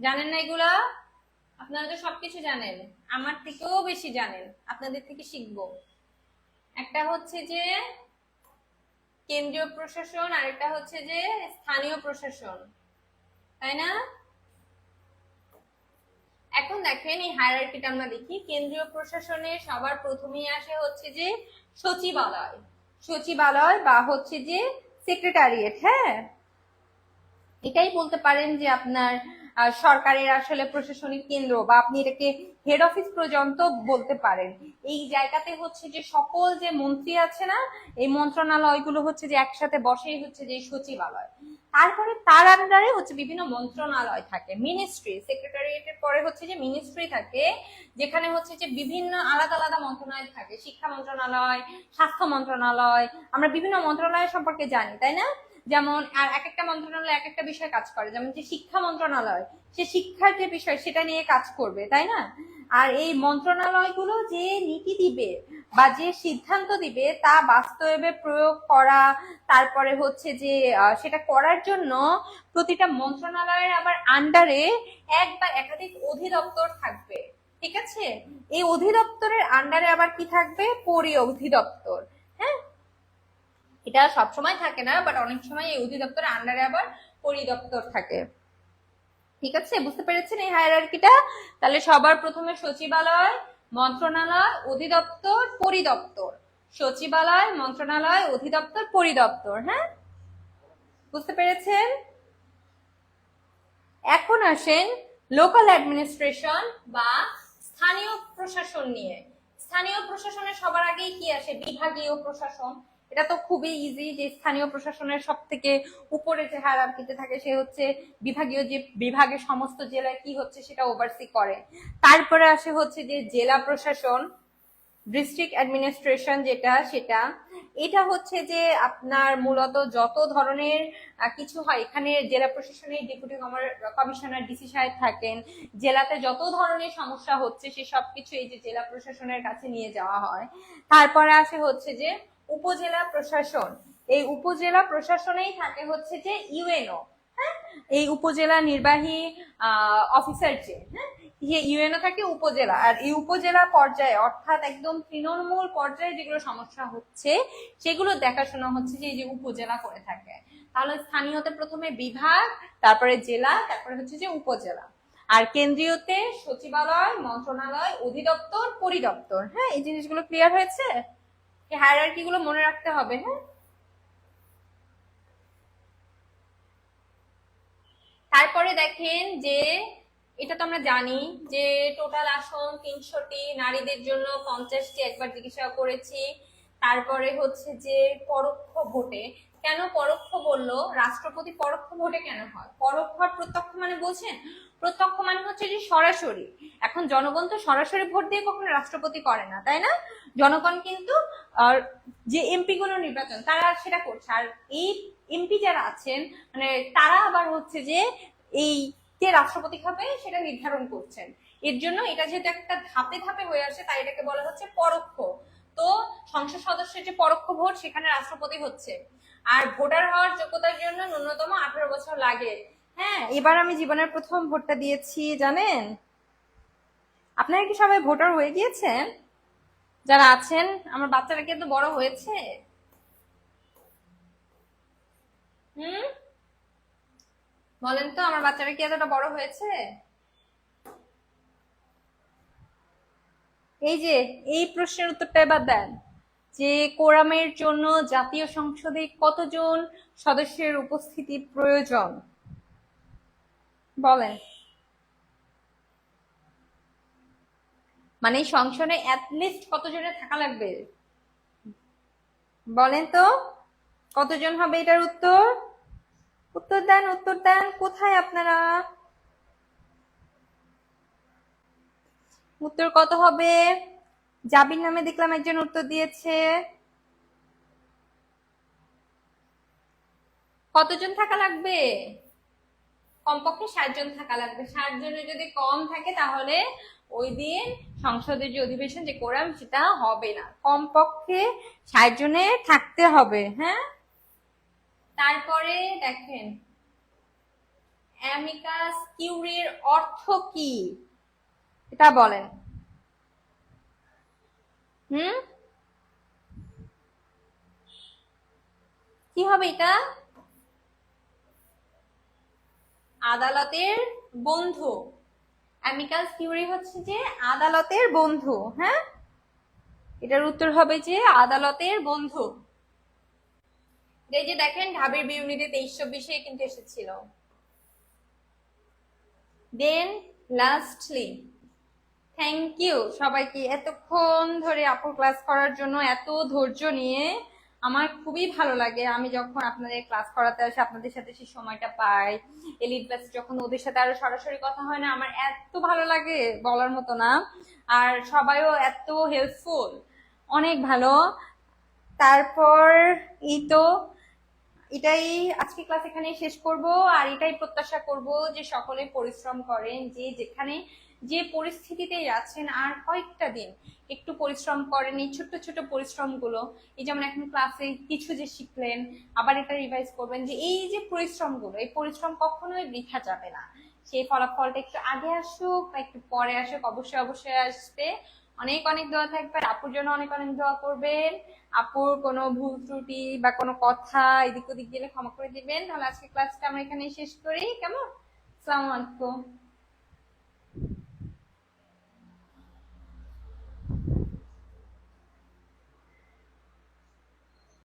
জানেন না এগুলা? আপনারা তো সবকিছু জানেন, আমার থেকেও বেশি জানেন, আপনাদের থেকে শিখবো। একটা হচ্ছে যে কেন্দ্রীয় প্রশাসন আর একটা হচ্ছে যে স্থানীয় প্রশাসন, তাই না? এখন দেখেন এই হায়ারার্কিটা আমরা দেখি। কেন্দ্রীয় প্রশাসনে সবার প্রথমেই আসে হচ্ছে যে সচিবালয়, সচিবালয় বা হচ্ছে যে সেক্রেটারিয়েট। হ্যাঁ, এটাই বলতে পারেন যে আপনার সরকারের আসলে প্রশাসনিক কেন্দ্র, বা আপনি এটাকে হেড অফিস পর্যন্ত বলতে পারেন। এই জায়গাতে হচ্ছে যে সকল যে মন্ত্রী আছে না, এই মন্ত্রণালয়গুলো হচ্ছে যে একসাথে বসেই হচ্ছে যে সচিবালয়। তারপরে তার আন্ডারে হচ্ছে বিভিন্ন মন্ত্রণালয় থাকে, মিনিস্ট্রি, সেক্রেটারিয়েটের পরে হচ্ছে যে মিনিস্ট্রি থাকে, যেখানে হচ্ছে যে বিভিন্ন আলাদা আলাদা মন্ত্রণালয় থাকে, শিক্ষা মন্ত্রণালয়, স্বাস্থ্য মন্ত্রণালয়, আমরা বিভিন্ন মন্ত্রণালয় সম্পর্কে জানি, তাই না? যেমন আর এক একটা মন্ত্রণালয় এক একটা বিষয়ে কাজ করে, যেমন যে শিক্ষা মন্ত্রণালয় সে শিক্ষার যে বিষয় সেটা নিয়ে কাজ করবে, তাই না? আর এই মন্ত্রণালয়গুলো যে নীতি দিবে বা যে সিদ্ধান্ত দিবে তা বাস্তবে প্রয়োগ করা, তারপরে হচ্ছে যে সেটা করার জন্য প্রতিটা মন্ত্রণালয়ের আবার আন্ডারে এক বা একাধিক অধিদপ্তর থাকবে। ঠিক আছে, এই অধিদপ্তরের আন্ডারে আবার কি থাকবে? পরি অধিদপ্তর। হ্যাঁ, এটা সবসময় থাকে না, বাট অনেক সময় এই অধিদপ্তরের আন্ডারে আবার পরিদপ্তর থাকে। ঠিক আছে, বুঝতে পেরেছেন এই হায়ারার্কিটা? তাহলে সবার প্রথমে সচিবালয়, মন্ত্রণালয়, অধিদপ্তর, পরিদপ্তর। সচিবালয়, মন্ত্রণালয়, অধিদপ্তর, পরিদপ্তর। হ্যাঁ, বুঝতে পেরেছেন? এখন আসেন লোকাল অ্যাডমিনিস্ট্রেশন বা স্থানীয় প্রশাসন নিয়ে। স্থানীয় প্রশাসনে সবার আগেই কি আসে? বিভাগীয় প্রশাসন। এটা তো খুবই ইজি যে স্থানীয় প্রশাসনের সব থেকে উপরে যে হায়ারার্কিতে থাকে সে হচ্ছে বিভাগীয়, যে বিভাগের সমস্ত জেলায় কি হচ্ছে সেটা ওভারসি করে। তারপরে আসে হচ্ছে যে জেলা প্রশাসন, ডিস্ট্রিক্ট অ্যাডমিনিস্ট্রেশন যেটা, সেটা এটা হচ্ছে যে আপনার মূলত যত ধরনের কিছু হয় এখানে জেলা প্রশাসনের ডেপুটি কমিশনার ডিসি সাহেব থাকেন। জেলাতে যত ধরনের সমস্যা হচ্ছে সে সবকিছু এই যে জেলা প্রশাসনের কাছে নিয়ে যাওয়া হয়। তারপরে আসে হচ্ছে যে উপজেলা প্রশাসন। এই উপজেলা প্রশাসনেই থাকে হচ্ছে যে ইউএনও, হ্যাঁ, এই উপজেলা নির্বাহী অফিসার যে, হ্যাঁ, ইউএনও থাকে উপজেলা। আর এই উপজেলা পর্যায়ে অর্থাৎ একদম তৃণমূল পর্যায়ে যেগুলো সমস্যা হচ্ছে সেগুলো দেখাশোনা হচ্ছে যে এই যে উপজেলা করে থাকে। তাহলে স্থানীয়তে প্রথমে বিভাগ, তারপরে জেলা, তারপরে হচ্ছে যে উপজেলা। আর কেন্দ্রীয়তে সচিবালয়, মন্ত্রণালয়, অধিদপ্তর, পরিদপ্তর। হ্যাঁ, এই জিনিসগুলো ক্লিয়ার হয়েছে? এই হায়ারার্কি গুলো মনে রাখতে হবে। হ্যাঁ, তারপরে দেখেন যে এটা তো আমরা জানি যে টোটাল আসন 300টি, নারীদের জন্য 50টি, একবার জিজ্ঞাসা করেছি। তারপরে হচ্ছে যে পরোক্ষ ভোটে, কেন পরোক্ষ বললো? রাষ্ট্রপতি পরোক্ষ ভোটে কেন হয়? পরোক্ষ আর প্রত্যক্ষ মানে বলছেন? প্রত্যক্ষ মানে হচ্ছে যে সরাসরি। এখন জনগণ তো সরাসরি ভোট দিয়ে কখনো রাষ্ট্রপতি করে না, তাই না? জনগণ কিন্তু যে এমপি গুলো নির্বাচন তারা সেটা করছে। আর এই এমপি যারা আছেন মানে তারা আবার হচ্ছে যে এই কে রাষ্ট্রপতি হবে সেটা নির্ধারণ করছেন। এর জন্য এটা যেহেতু একটা ধাপে ধাপে হয়ে আসে তাই এটাকে বলা হচ্ছে পরোক্ষ। তো সংসদ সদস্যের যে পরোক্ষ ভোট সেখানে রাষ্ট্রপতি হচ্ছে। আর ভোটার হওয়ার যোগ্যতার জন্য ন্যূনতম 18 বছর লাগে। হ্যাঁ, এবার আমি জীবনের প্রথম ভোটটা দিয়েছি জানেন। আপনারা কি সবাই ভোটার হয়ে গিয়েছেন? যারা আছেন, আমার বাচ্চারা কি এত বড় হয়েছে? হুম, বলেন তো, আমার বাচ্চারা কি এতটা বড় হয়েছে? এই যে এই প্রশ্নের উত্তরটা এবার দেন যে কোরামের জন্য জাতীয় সংসদে কতজন সদস্যের উপস্থিতি প্রয়োজন? বলেন। মানে সংসদে অ্যাটলিস্ট কতজনের থাকা লাগবে? বলেন তো কতজন হবে এটার উত্তর? উত্তর দেন, উত্তর দেন, কোথায় আপনারা? উত্তর কত হবে? জাবির নামে দেখলাম একজন উত্তর দিয়েছে। কতজন থাকা লাগবে? কমপক্ষে 60 জন থাকা লাগবে। 60 জনের যদি কম থাকে তাহলে ওই দিন সংসদের যে অধিবেশন যে কোরাম সেটা হবে না। কমপক্ষে 60 জনের থাকতে হবে। হ্যাঁ, তারপরে দেখেন অ্যামিকাস কিউরির অর্থ কি এটা বলেন। হুম, কি হবে এটা? আদালতের বন্ধু। অ্যামিকাস কিউরি হচ্ছে যে আদালতের বন্ধু। হ্যাঁ, এটার উত্তর হবে যে আদালতের বন্ধু। এই যে দেখেন ঢাবির বিউনিতে 23-24 কিন্তু এসেছিল। দেন লাস্টলি থ্যাংক ইউ সবাইকে এতক্ষণ ধরে আপুর ক্লাস করার জন্য, এত ধৈর্য নিয়ে। আমার খুবই ভালো লাগে আমি যখন আপনাদের ক্লাস করাতে আসি, আপনাদের সাথে সেই সময়টা পাই। এলিট ব্যাচ যখন ওদের সাথে আরো সরাসরি কথা হয় না, আমার এত ভালো লাগে বলার মতো না। আর সবাইও এত হেল্পফুল, অনেক ভালো। তারপর এই তো এটাই, আজকে ক্লাস এখানে শেষ করব। আর এটাই প্রত্যাশা করব যে সকলে পরিশ্রম করেন, যে যেখানে যে পরিস্থিতিতেই আছেন আর কয়েকটা দিন একটু পরিশ্রম করেন। এই ছোট্ট ছোট পরিশ্রম গুলো, এই যেমন এখন ক্লাসে কিছু যে শিখলেন আবার এটা রিভাইজ করবেন, যে এই যে পরিশ্রম গুলো, এই পরিশ্রম কখনোই বৃথা যাবে না। সেই ফলাফলটা একটু আগে আসুক বা একটু পরে আসুক, অবশ্যই অবশ্যই আসবে। অনেক অনেক দোয়া থাকবে। আপুর জন্য অনেক অনেক দোয়া করবেন। আপুর কোনো ভুল ত্রুটি বা কোনো কথা এদিক ওদিক গেলে ক্ষমা করে দিবেন। তাহলে আজকে ক্লাসটা আমরা এখানেই শেষ করি, কেমন? আসসালামু আলাইকুম।